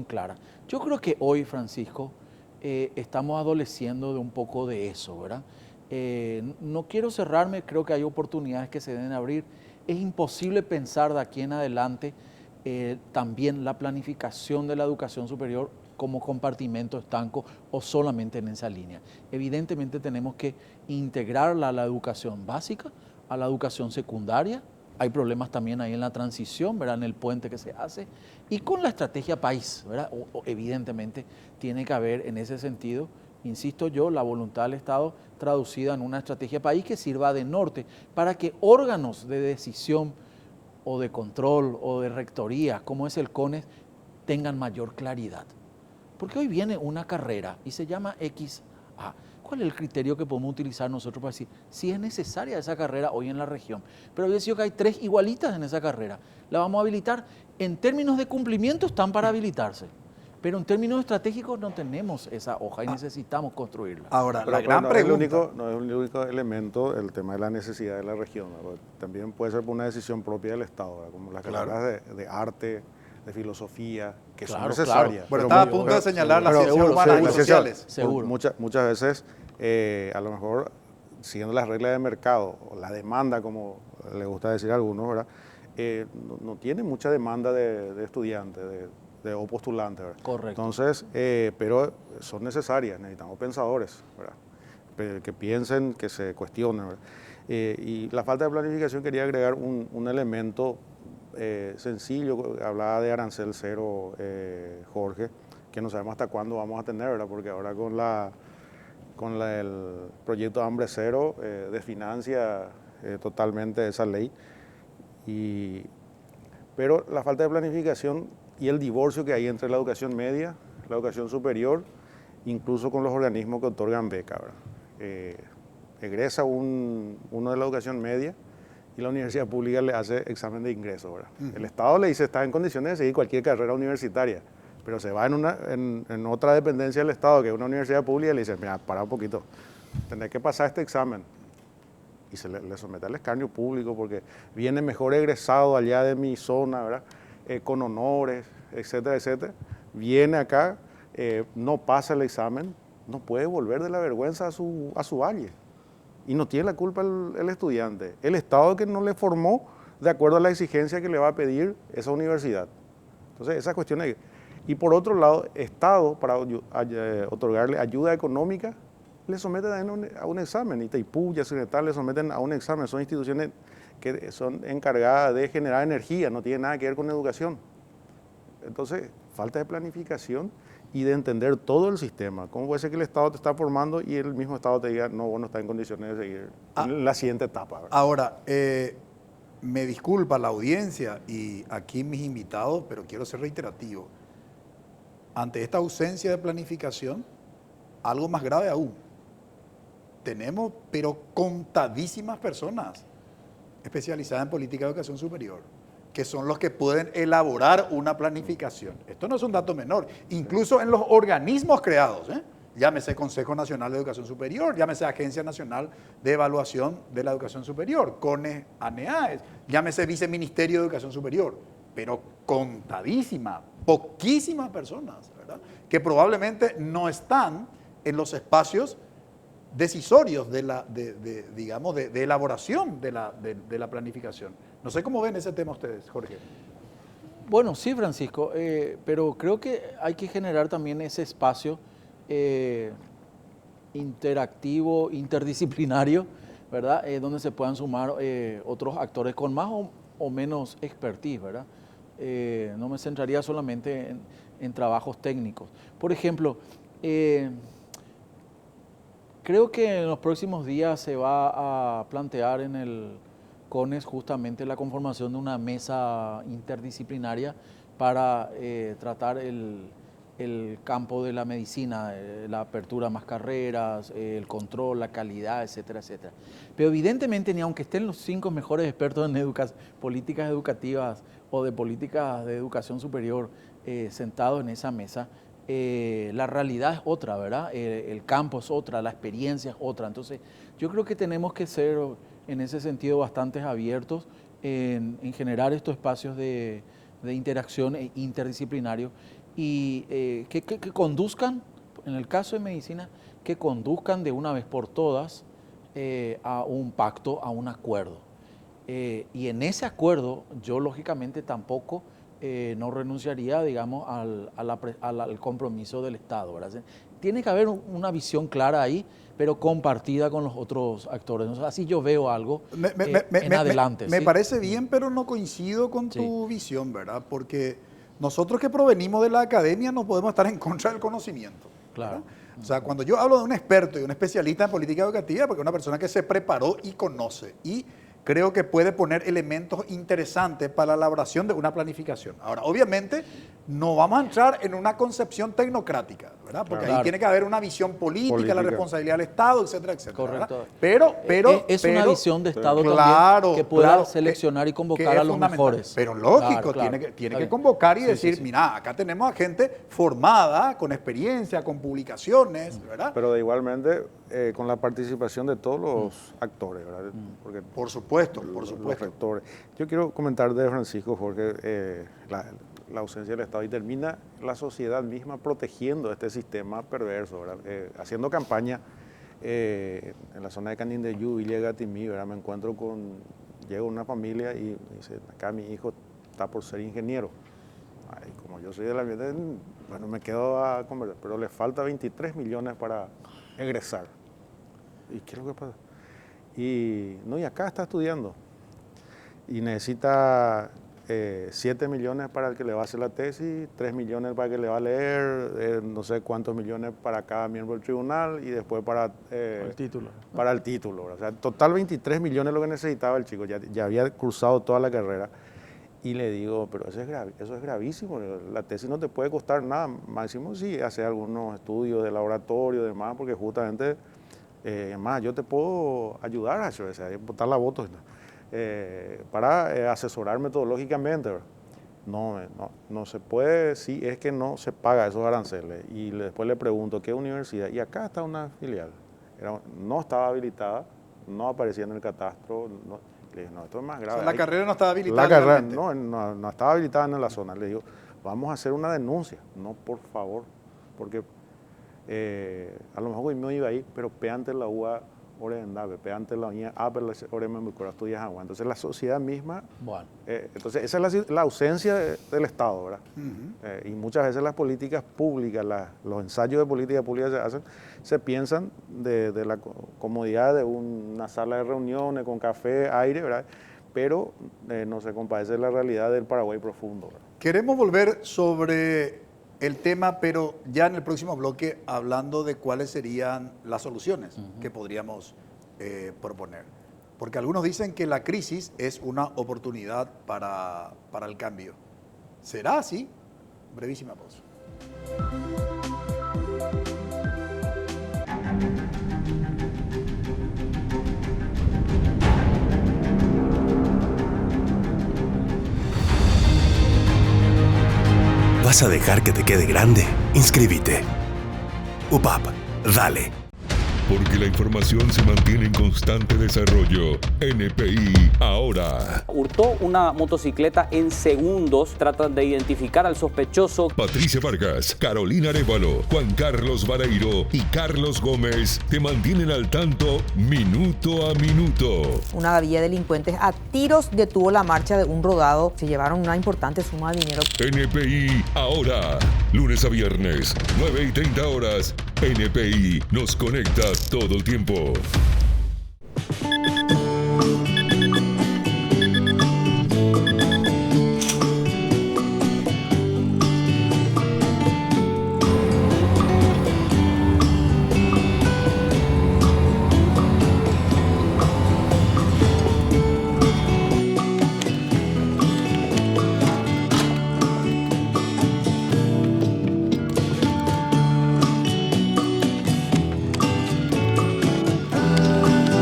claras. Yo creo que hoy, Francisco, estamos adoleciendo de un poco de eso, ¿verdad? No quiero cerrarme, creo que hay oportunidades que se deben abrir. Es imposible pensar de aquí en adelante también la planificación de la educación superior como compartimento estanco o solamente en esa línea. Evidentemente tenemos que integrarla a la educación básica, a la educación secundaria. Hay problemas también ahí en la transición, ¿verdad?, en el puente que se hace. Y con la estrategia país, ¿verdad? Evidentemente tiene que haber en ese sentido, insisto yo, la voluntad del Estado traducida en una estrategia país que sirva de norte para que órganos de decisión o de control o de rectoría, como es el CONES, tengan mayor claridad. Porque hoy viene una carrera y se llama XA. ¿Cuál es el criterio que podemos utilizar nosotros para decir si es necesaria esa carrera hoy en la región? Pero había sido que hay 3 igualitas en esa carrera. La vamos a habilitar. En términos de cumplimiento están para habilitarse. Pero en términos estratégicos no tenemos esa hoja y necesitamos construirla. Ahora, pero, la gran pregunta... No es el único elemento el tema de la necesidad de la región, ¿no? También puede ser por una decisión propia del Estado, ¿verdad?, como las carreras de arte, de filosofía, que son necesarias. Bueno, estaba a punto de señalar las ciencias humanas y las sociales. Seguro. Muchas veces, a lo mejor, siguiendo las reglas de mercado, o la demanda, como le gusta decir a algunos, ¿verdad?, no tiene mucha demanda de estudiantes, o postulantes, ¿verdad? Correcto. Entonces, pero son necesarias, necesitamos pensadores, ¿verdad?, que piensen, que se cuestionen, ¿verdad? Y la falta de planificación, quería agregar un elemento sencillo. Hablaba de arancel cero, Jorge, que no sabemos hasta cuándo vamos a tener, ¿verdad?, porque ahora con el proyecto Hambre Cero desfinancia totalmente esa ley. Pero la falta de planificación y el divorcio que hay entre la educación media, la educación superior, incluso con los organismos que otorgan beca, ¿verdad? Egresa uno de la educación media y la universidad pública le hace examen de ingreso, ¿verdad? El Estado le dice, está en condiciones de seguir cualquier carrera universitaria, pero se va en otra dependencia del Estado, que es una universidad pública, y le dice, mira, para un poquito, tenés que pasar este examen. Y se le somete al escarnio público porque viene mejor egresado allá de mi zona, ¿verdad?, con honores, etcétera, etcétera. Viene acá, no pasa el examen, no puede volver de la vergüenza a su valle. Y no tiene la culpa el estudiante. El Estado que no le formó de acuerdo a la exigencia que le va a pedir esa universidad. Entonces, esa cuestión es... Y por otro lado, Estado, para otorgarle ayuda económica, le someten a un examen. Itaipú, Yacyretá le someten a un examen. Son instituciones que son encargadas de generar energía, no tiene nada que ver con educación. Entonces, falta de planificación y de entender todo el sistema. ¿Cómo puede ser que el Estado te está formando y el mismo Estado te diga, no, vos no estás en condiciones de seguir en la siguiente etapa, ¿verdad? Ahora, me disculpa la audiencia y aquí mis invitados, pero quiero ser reiterativo. Ante esta ausencia de planificación, algo más grave aún. Tenemos, pero contadísimas personas especializadas en política de educación superior, que son los que pueden elaborar una planificación. Esto no es un dato menor. Incluso en los organismos creados, llámese Consejo Nacional de Educación Superior, llámese Agencia Nacional de Evaluación de la Educación Superior, CONES, ANEAES, llámese Viceministerio de Educación Superior, pero contadísima, poquísimas personas, ¿verdad?, que probablemente no están en los espacios decisorios de elaboración de la planificación. No sé cómo ven ese tema ustedes, Jorge. Bueno, sí, Francisco, pero creo que hay que generar también ese espacio interactivo, interdisciplinario, ¿verdad?, donde se puedan sumar otros actores con más o menos expertise, ¿verdad? No me centraría solamente en trabajos técnicos. Por ejemplo, creo que en los próximos días se va a plantear en el CONES justamente la conformación de una mesa interdisciplinaria para tratar el campo de la medicina, la apertura a más carreras, el control, la calidad, etcétera, etcétera. Pero evidentemente, ni aunque estén los 5 mejores expertos en políticas educativas o de políticas de educación superior sentados en esa mesa, la realidad es otra, ¿verdad? El campo es otra, la experiencia es otra. Entonces, yo creo que tenemos que ser, en ese sentido, bastante abiertos en generar estos espacios de interacción interdisciplinario y que conduzcan, en el caso de medicina, que conduzcan de una vez por todas a un pacto, a un acuerdo. Y en ese acuerdo, yo lógicamente tampoco no renunciaría, digamos, al compromiso del Estado, ¿verdad? Tiene que haber una visión clara ahí, pero compartida con los otros actores. Entonces, así yo veo algo en adelante. Me parece bien, pero no coincido con tu visión, ¿verdad? Porque nosotros que provenimos de la academia no podemos estar en contra del conocimiento. Claro. O sea, cuando yo hablo de un experto y un especialista en política educativa, porque es una persona que se preparó y conoce, y creo que puede poner elementos interesantes para la elaboración de una planificación. Ahora, obviamente, no vamos a entrar en una concepción tecnocrática, ¿verdad? Porque ahí tiene que haber una visión política, la responsabilidad del Estado, etcétera, etcétera. Correcto. ¿verdad? Es una visión de Estado también que pueda seleccionar y convocar a los mejores. Pero lógico, tiene que convocar y decir, mira, acá tenemos a gente formada, con experiencia, con publicaciones, ¿verdad? Pero igualmente con la participación de todos los actores, ¿verdad? Porque por supuesto. Los rectores. Yo quiero comentar de Francisco, Jorge, la ausencia del Estado, y termina la sociedad misma protegiendo este sistema perverso, ¿verdad? Haciendo campaña en la zona de Canindeyú, Villa Gatimí, ¿verdad? Me encuentro llega una familia y me dice, acá mi hijo está por ser ingeniero. Ay, como yo soy del ambiente, bueno, me quedo a conversar, pero le falta 23 millones para egresar. ¿Y qué es lo que pasa? Y acá está estudiando y necesita 7 millones para el que le va a hacer la tesis, 3 millones para el que le va a leer, no sé cuántos millones para cada miembro del tribunal y después para el título. Para el título. O sea, en total 23 millones lo que necesitaba el chico, ya había cursado toda la carrera. Y le digo, pero eso es gravísimo, la tesis no te puede costar nada, máximo si haces algunos estudios de laboratorio y demás, porque justamente, además, yo te puedo ayudar a eso, o sea, botar la voto para asesorar metodológicamente, ¿verdad? No se puede, si es que no se paga esos aranceles. Y después le pregunto, ¿qué universidad? Y acá está una filial, no estaba habilitada, no aparecía en el catastro, le dije, no, esto es más grave. O sea, la carrera no estaba habilitada. La carrera no estaba habilitada en la zona. Le digo, vamos a hacer una denuncia. No, por favor, porque a lo mejor me iba ahí, pero peante la UA Orendave, peante la Uña, estudias agua. Entonces la sociedad misma, bueno. Entonces esa es la ausencia del Estado, ¿verdad? Y muchas veces las políticas públicas, los ensayos de política pública se piensan de la comodidad de una sala de reuniones con café, aire, ¿verdad? Pero no se compadece de la realidad del Paraguay profundo, ¿verdad? Queremos volver sobre el tema, pero ya en el próximo bloque, hablando de cuáles serían las soluciones que podríamos proponer. Porque algunos dicen que la crisis es una oportunidad para el cambio. ¿Será así? Brevísima pausa. ¿Vas a dejar que te quede grande? Inscríbete. UPAP, dale. Porque la información se mantiene en constante desarrollo. NPI ahora. Hurtó una motocicleta en segundos. Tratan de identificar al sospechoso. Patricia Vargas, Carolina Arévalo, Juan Carlos Vareiro y Carlos Gómez te mantienen al tanto minuto a minuto. Una gavilla de delincuentes a tiros detuvo la marcha de un rodado. Se llevaron una importante suma de dinero. NPI ahora. Lunes a viernes, 9:30 horas. NPI nos conecta todo el tiempo.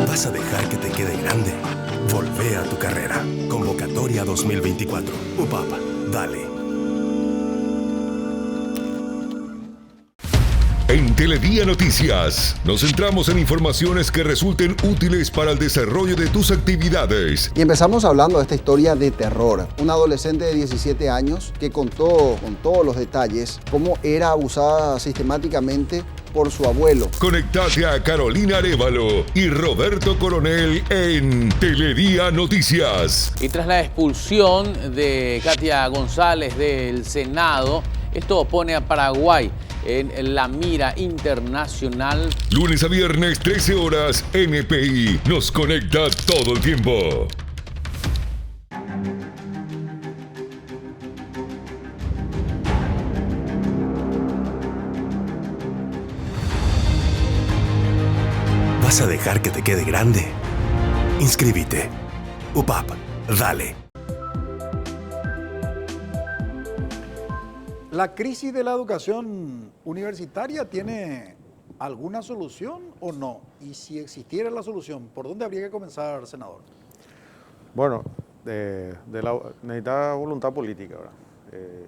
¿Vas a dejar que te quede grande? Volvé a tu carrera. Convocatoria 2024. UPAP, dale. En Teledía Noticias, nos centramos en informaciones que resulten útiles para el desarrollo de tus actividades. Y empezamos hablando de esta historia de terror. Un adolescente de 17 años que contó con todos los detalles cómo era abusada sistemáticamente por su abuelo. Conectate a Carolina Arévalo y Roberto Coronel en Teledía Noticias. Y tras la expulsión de Katia González del Senado, esto pone a Paraguay en la mira internacional. Lunes a viernes, 13 horas, NPI nos conecta todo el tiempo. ¿Vas a dejar que te quede grande? Inscríbete. UPAP, dale. ¿La crisis de la educación universitaria tiene alguna solución o no? Y si existiera la solución, ¿por dónde habría que comenzar, senador? Bueno, necesita voluntad política, ¿verdad?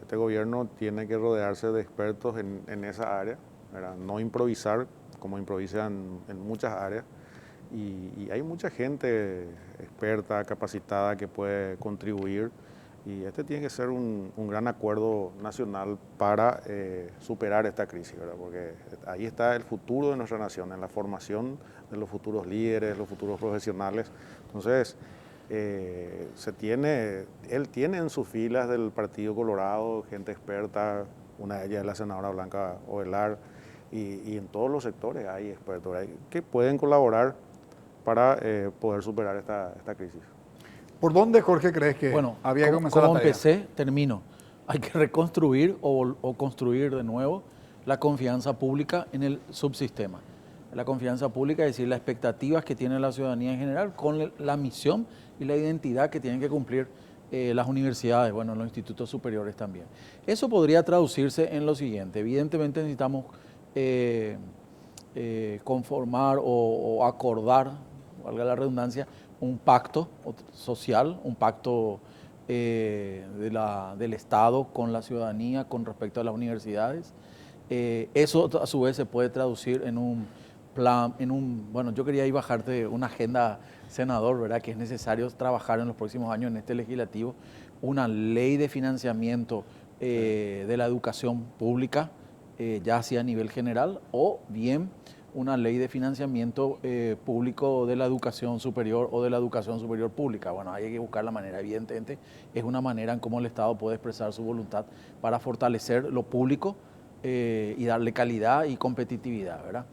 Este gobierno tiene que rodearse de expertos en esa área, ¿verdad? No improvisar como improvisan en muchas áreas. Y hay mucha gente experta, capacitada que puede contribuir. Y este tiene que ser un gran acuerdo nacional para superar esta crisis, ¿verdad? Porque ahí está el futuro de nuestra nación, en la formación de los futuros líderes, los futuros profesionales. Entonces, él tiene en sus filas del Partido Colorado gente experta, una de ellas es la senadora Blanca Ovelar, y en todos los sectores hay expertos que pueden colaborar para poder superar esta crisis. ¿Por dónde, Jorge, crees que había que comenzar la tarea? Empecé, termino. Hay que reconstruir o construir de nuevo la confianza pública en el subsistema. La confianza pública, es decir, las expectativas que tiene la ciudadanía en general con la misión y la identidad que tienen que cumplir las universidades, bueno, los institutos superiores también. Eso podría traducirse en lo siguiente. Evidentemente necesitamos conformar o acordar, valga la redundancia, un pacto social, un pacto del Estado con la ciudadanía con respecto a las universidades. Eso a su vez se puede traducir en un plan, bueno, yo quería ahí bajarte una agenda, senador, ¿verdad? Que es necesario trabajar en los próximos años en este legislativo, una ley de financiamiento de la educación pública, ya sea a nivel general, o bien una ley de financiamiento público de la educación superior o de la educación superior pública. Bueno, hay que buscar la manera, evidentemente, es una manera en cómo el Estado puede expresar su voluntad para fortalecer lo público y darle calidad y competitividad, ¿verdad?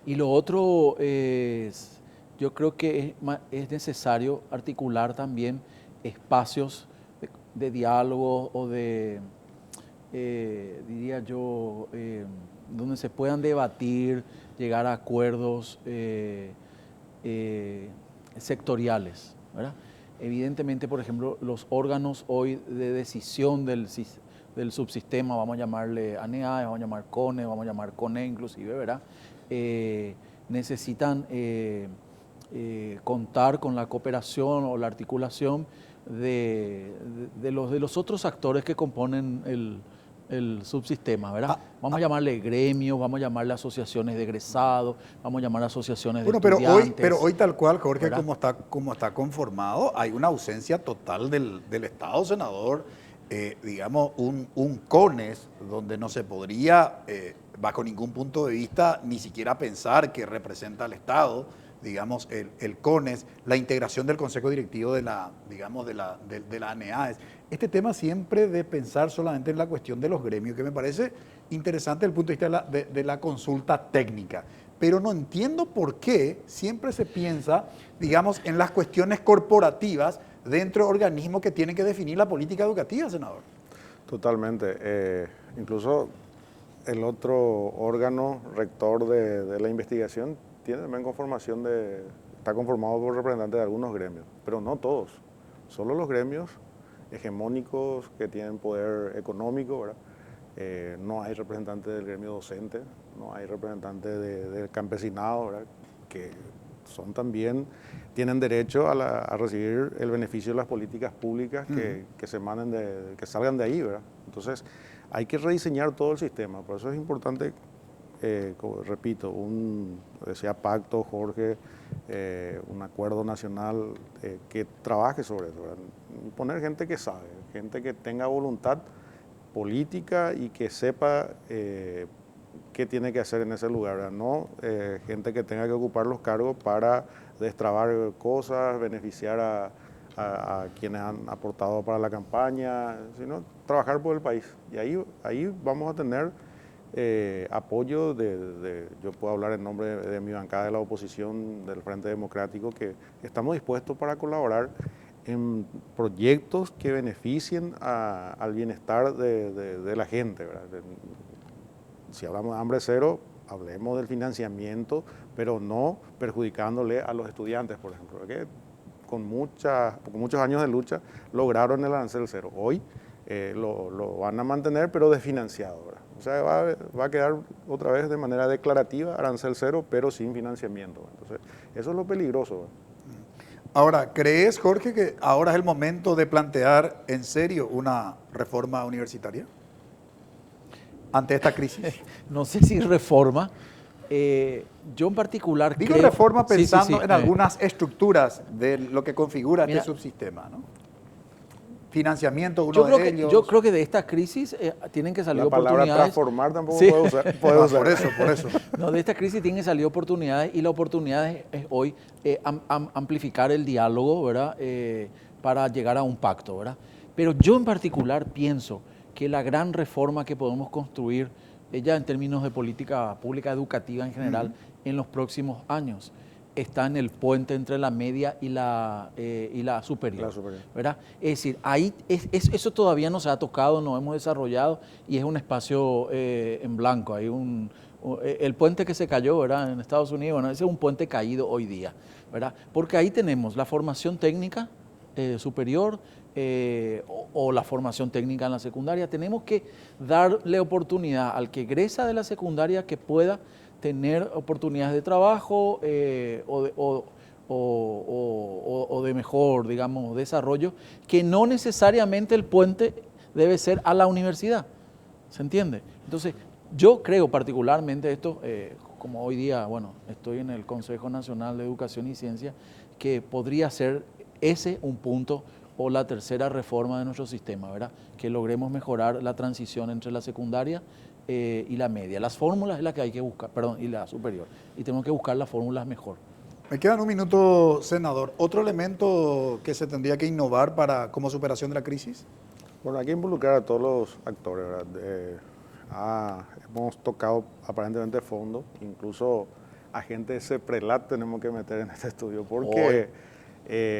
Y lo otro es, yo creo que es necesario articular también espacios de diálogo o de, diría yo, donde se puedan debatir, llegar a acuerdos sectoriales, ¿verdad? Evidentemente, por ejemplo, los órganos hoy de decisión del subsistema, vamos a llamarle ANEA, vamos a llamar CONE, vamos a llamar CONE inclusive, ¿verdad? Necesitan contar con la cooperación o la articulación de los otros actores que componen el subsistema, ¿verdad? Vamos a llamarle gremios, vamos a llamarle asociaciones de egresados, vamos a llamar asociaciones de estudiantes. Pero hoy tal cual, Jorge, ¿verdad? como está conformado, hay una ausencia total del Estado, senador. Digamos, un CONES donde no se podría, bajo ningún punto de vista, ni siquiera pensar que representa al Estado, digamos, el CONES, la integración del Consejo Directivo de la ANEAES. Este tema siempre de pensar solamente en la cuestión de los gremios, que me parece interesante desde el punto de vista de la consulta técnica. Pero no entiendo por qué siempre se piensa, digamos, en las cuestiones corporativas dentro de organismos que tienen que definir la política educativa, senador. Totalmente. Incluso el otro órgano rector de la investigación tiene también conformación está conformado por representantes de algunos gremios, pero no todos. Solo los gremios hegemónicos que tienen poder económico, ¿verdad? No hay representantes del gremio docente, no hay representantes del campesinado, ¿verdad? Que son también, tienen derecho a recibir el beneficio de las políticas públicas que se emanen que salgan de ahí, ¿verdad? Entonces, hay que rediseñar todo el sistema, por eso es importante, repito, decía pacto, Jorge, un acuerdo nacional que trabaje sobre eso, ¿verdad? Y poner gente que sabe, gente que tenga voluntad política y que sepa qué tiene que hacer en ese lugar, ¿verdad? No gente que tenga que ocupar los cargos para destrabar cosas, beneficiar a quienes han aportado para la campaña, sino trabajar por el país. Y ahí vamos a tener apoyo yo puedo hablar en nombre de mi bancada de la oposición, del Frente Democrático, que estamos dispuestos para colaborar en proyectos que beneficien al bienestar de la gente, ¿verdad? Si hablamos de hambre cero, hablemos del financiamiento, pero no perjudicándole a los estudiantes, por ejemplo, que con muchos años de lucha lograron el arancel cero. Hoy lo van a mantener, pero desfinanciado, ¿verdad? O sea, va a quedar otra vez de manera declarativa arancel cero, pero sin financiamiento. Entonces, eso es lo peligroso, ¿verdad? Ahora, ¿crees, Jorge, que ahora es el momento de plantear en serio una reforma universitaria ante esta crisis? No sé si reforma. Yo en particular digo creo, reforma pensando sí, en algunas estructuras de lo que configura este subsistema, ¿no? Financiamiento, uno de ellos. Yo creo que de esta crisis tienen que salir oportunidades. La palabra transformar tampoco puede usar. Por eso. No, de esta crisis tienen que salir oportunidades y la oportunidad es hoy amplificar el diálogo, ¿verdad? Para llegar a un pacto, ¿verdad? Pero yo en particular pienso que la gran reforma que podemos construir ya en términos de política pública educativa en general en los próximos años está en el puente entre la media y la superior, ¿verdad? Es decir, ahí eso todavía no se ha tocado, no hemos desarrollado y es un espacio en blanco. Hay el puente que se cayó, ¿verdad? En Estados Unidos, bueno, ese es un puente caído hoy día, ¿verdad? Porque ahí tenemos la formación técnica superior o la formación técnica en la secundaria. Tenemos que darle oportunidad al que egresa de la secundaria que pueda tener oportunidades de trabajo o de mejor, digamos, desarrollo, que no necesariamente el puente debe ser a la universidad, ¿se entiende? Entonces, yo creo particularmente esto, como hoy día, bueno, estoy en el Consejo Nacional de Educación y Ciencia, que podría ser ese un punto o la tercera reforma de nuestro sistema, ¿verdad? Que logremos mejorar la transición entre la secundaria y la media. Las fórmulas es la que hay que buscar, perdón, y la superior. Y tenemos que buscar las fórmulas mejor. Me quedan un minuto, senador. ¿Otro elemento que se tendría que innovar como superación de la crisis? Bueno, hay que involucrar a todos los actores, ¿verdad? Hemos tocado aparentemente fondo, incluso agentes de CEPRELAT tenemos que meter en este estudio, porque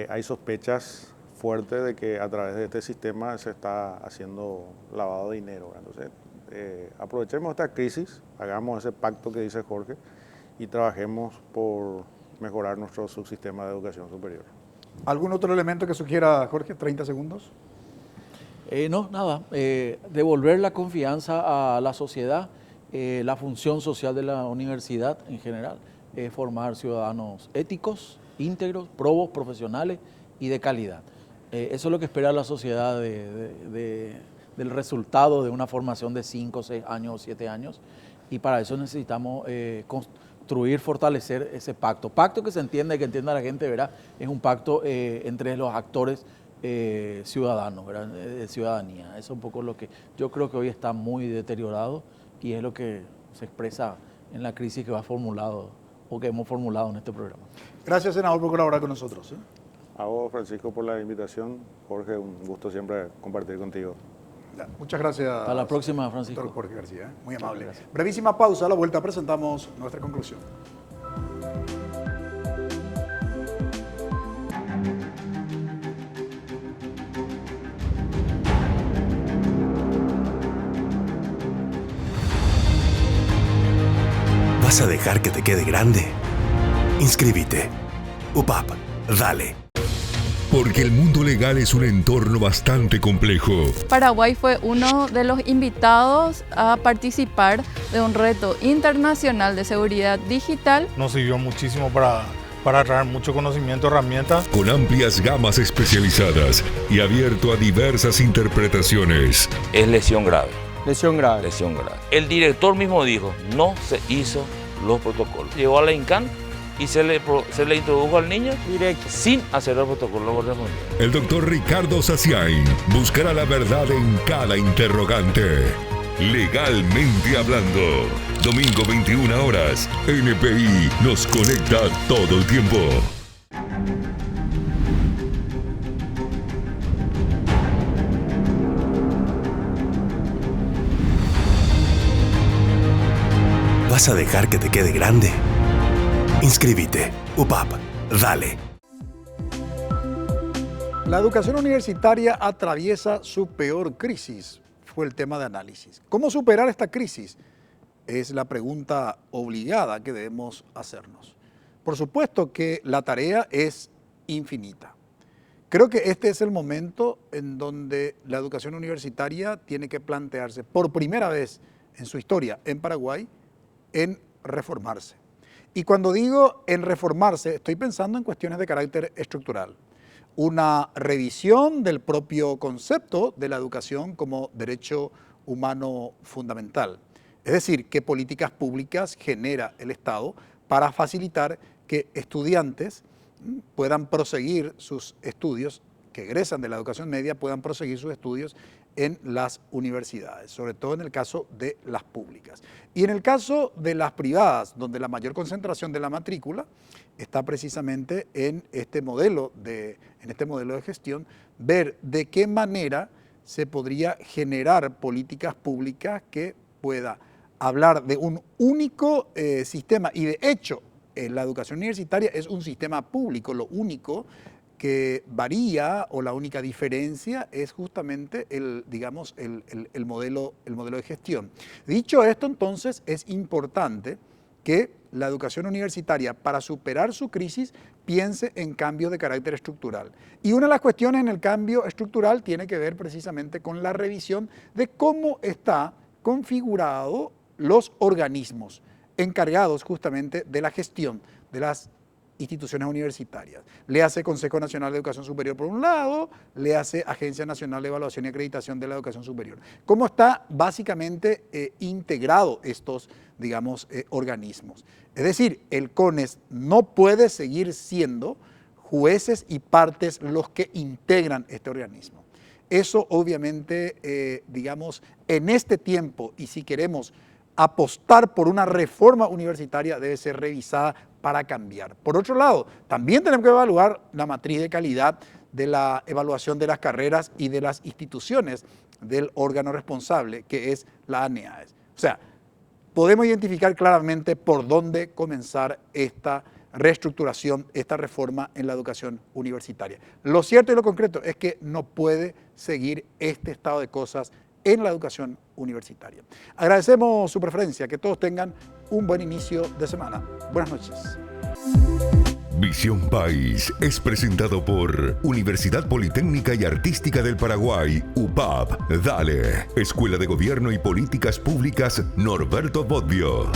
hay sospechas fuertes de que a través de este sistema se está haciendo lavado de dinero, ¿verdad? Entonces, aprovechemos esta crisis, hagamos ese pacto que dice Jorge y trabajemos por mejorar nuestro subsistema de educación superior. ¿Algún otro elemento que sugiera, Jorge? 30 segundos. No, nada. Devolver la confianza a la sociedad, la función social de la universidad en general, formar ciudadanos éticos, íntegros, probos, profesionales y de calidad. Eso es lo que espera la sociedad de del resultado de una formación de 5, 6 años o 7 años. Y para eso necesitamos construir, fortalecer ese pacto. Pacto que se entiende, que entienda la gente, ¿verdad? Es un pacto entre los actores ciudadanos, ¿verdad? De ciudadanía. Eso es un poco lo que yo creo que hoy está muy deteriorado y es lo que se expresa en la crisis que va formulado o que hemos formulado en este programa. Gracias, senador, por colaborar con nosotros. A vos, Francisco, por la invitación. Jorge, un gusto siempre compartir contigo. Muchas gracias. Hasta la próxima, Francisco. Doctor Jorge García, muy amable. Brevísima pausa, a la vuelta presentamos nuestra conclusión. ¿Vas a dejar que te quede grande? Inscríbete. UPAP, dale. Porque el mundo legal es un entorno bastante complejo. Paraguay fue uno de los invitados a participar de un reto internacional de seguridad digital. Nos sirvió muchísimo para traer mucho conocimiento, herramientas. Con amplias gamas especializadas y abierto a diversas interpretaciones. Es lesión grave. Lesión grave. Lesión grave. El director mismo dijo, no se hizo los protocolos. Llegó a la INCAN y se le introdujo al niño directo, sin hacer el protocolo correspondiente. El doctor Ricardo Saciain buscará la verdad en cada interrogante. Legalmente hablando. Domingo 21 horas. NPI nos conecta todo el tiempo. ¿Vas a dejar que te quede grande? Inscríbete. UPAP, dale. La educación universitaria atraviesa su peor crisis, fue el tema de análisis. ¿Cómo superar esta crisis? Es la pregunta obligada que debemos hacernos. Por supuesto que la tarea es infinita. Creo que este es el momento en donde la educación universitaria tiene que plantearse por primera vez en su historia en Paraguay en reformarse. Y cuando digo en reformarse, estoy pensando en cuestiones de carácter estructural. Una revisión del propio concepto de la educación como derecho humano fundamental. Es decir, qué políticas públicas genera el Estado para facilitar que estudiantes puedan proseguir sus estudios, que egresan de la educación media, puedan proseguir sus estudios en las universidades, sobre todo en el caso de las públicas. Y en el caso de las privadas, donde la mayor concentración de la matrícula está precisamente en este modelo de gestión, ver de qué manera se podría generar políticas públicas que pueda hablar de un único sistema. Y de hecho, la educación universitaria es un sistema público, lo único que varía o la única diferencia es justamente el modelo de gestión. Dicho esto, entonces, es importante que la educación universitaria, para superar su crisis, piense en cambios de carácter estructural. Y una de las cuestiones en el cambio estructural tiene que ver precisamente con la revisión de cómo está configurado los organismos encargados justamente de la gestión de las instituciones universitarias. Le hace Consejo Nacional de Educación Superior por un lado, le hace Agencia Nacional de Evaluación y Acreditación de la Educación Superior. ¿Cómo está básicamente integrado estos, organismos? Es decir, el CONES no puede seguir siendo jueces y partes los que integran este organismo. Eso obviamente, en este tiempo, y si queremos apostar por una reforma universitaria, debe ser revisada para cambiar. Por otro lado, también tenemos que evaluar la matriz de calidad de la evaluación de las carreras y de las instituciones del órgano responsable, que es la ANEAES. O sea, podemos identificar claramente por dónde comenzar esta reestructuración, esta reforma en la educación universitaria. Lo cierto y lo concreto es que no puede seguir este estado de cosas en la educación universitaria. Agradecemos su preferencia, que todos tengan un buen inicio de semana. Buenas noches. Visión País es presentado por Universidad Politécnica y Artística del Paraguay, UPAP, Dale, Escuela de Gobierno y Políticas Públicas Norberto Bobbio.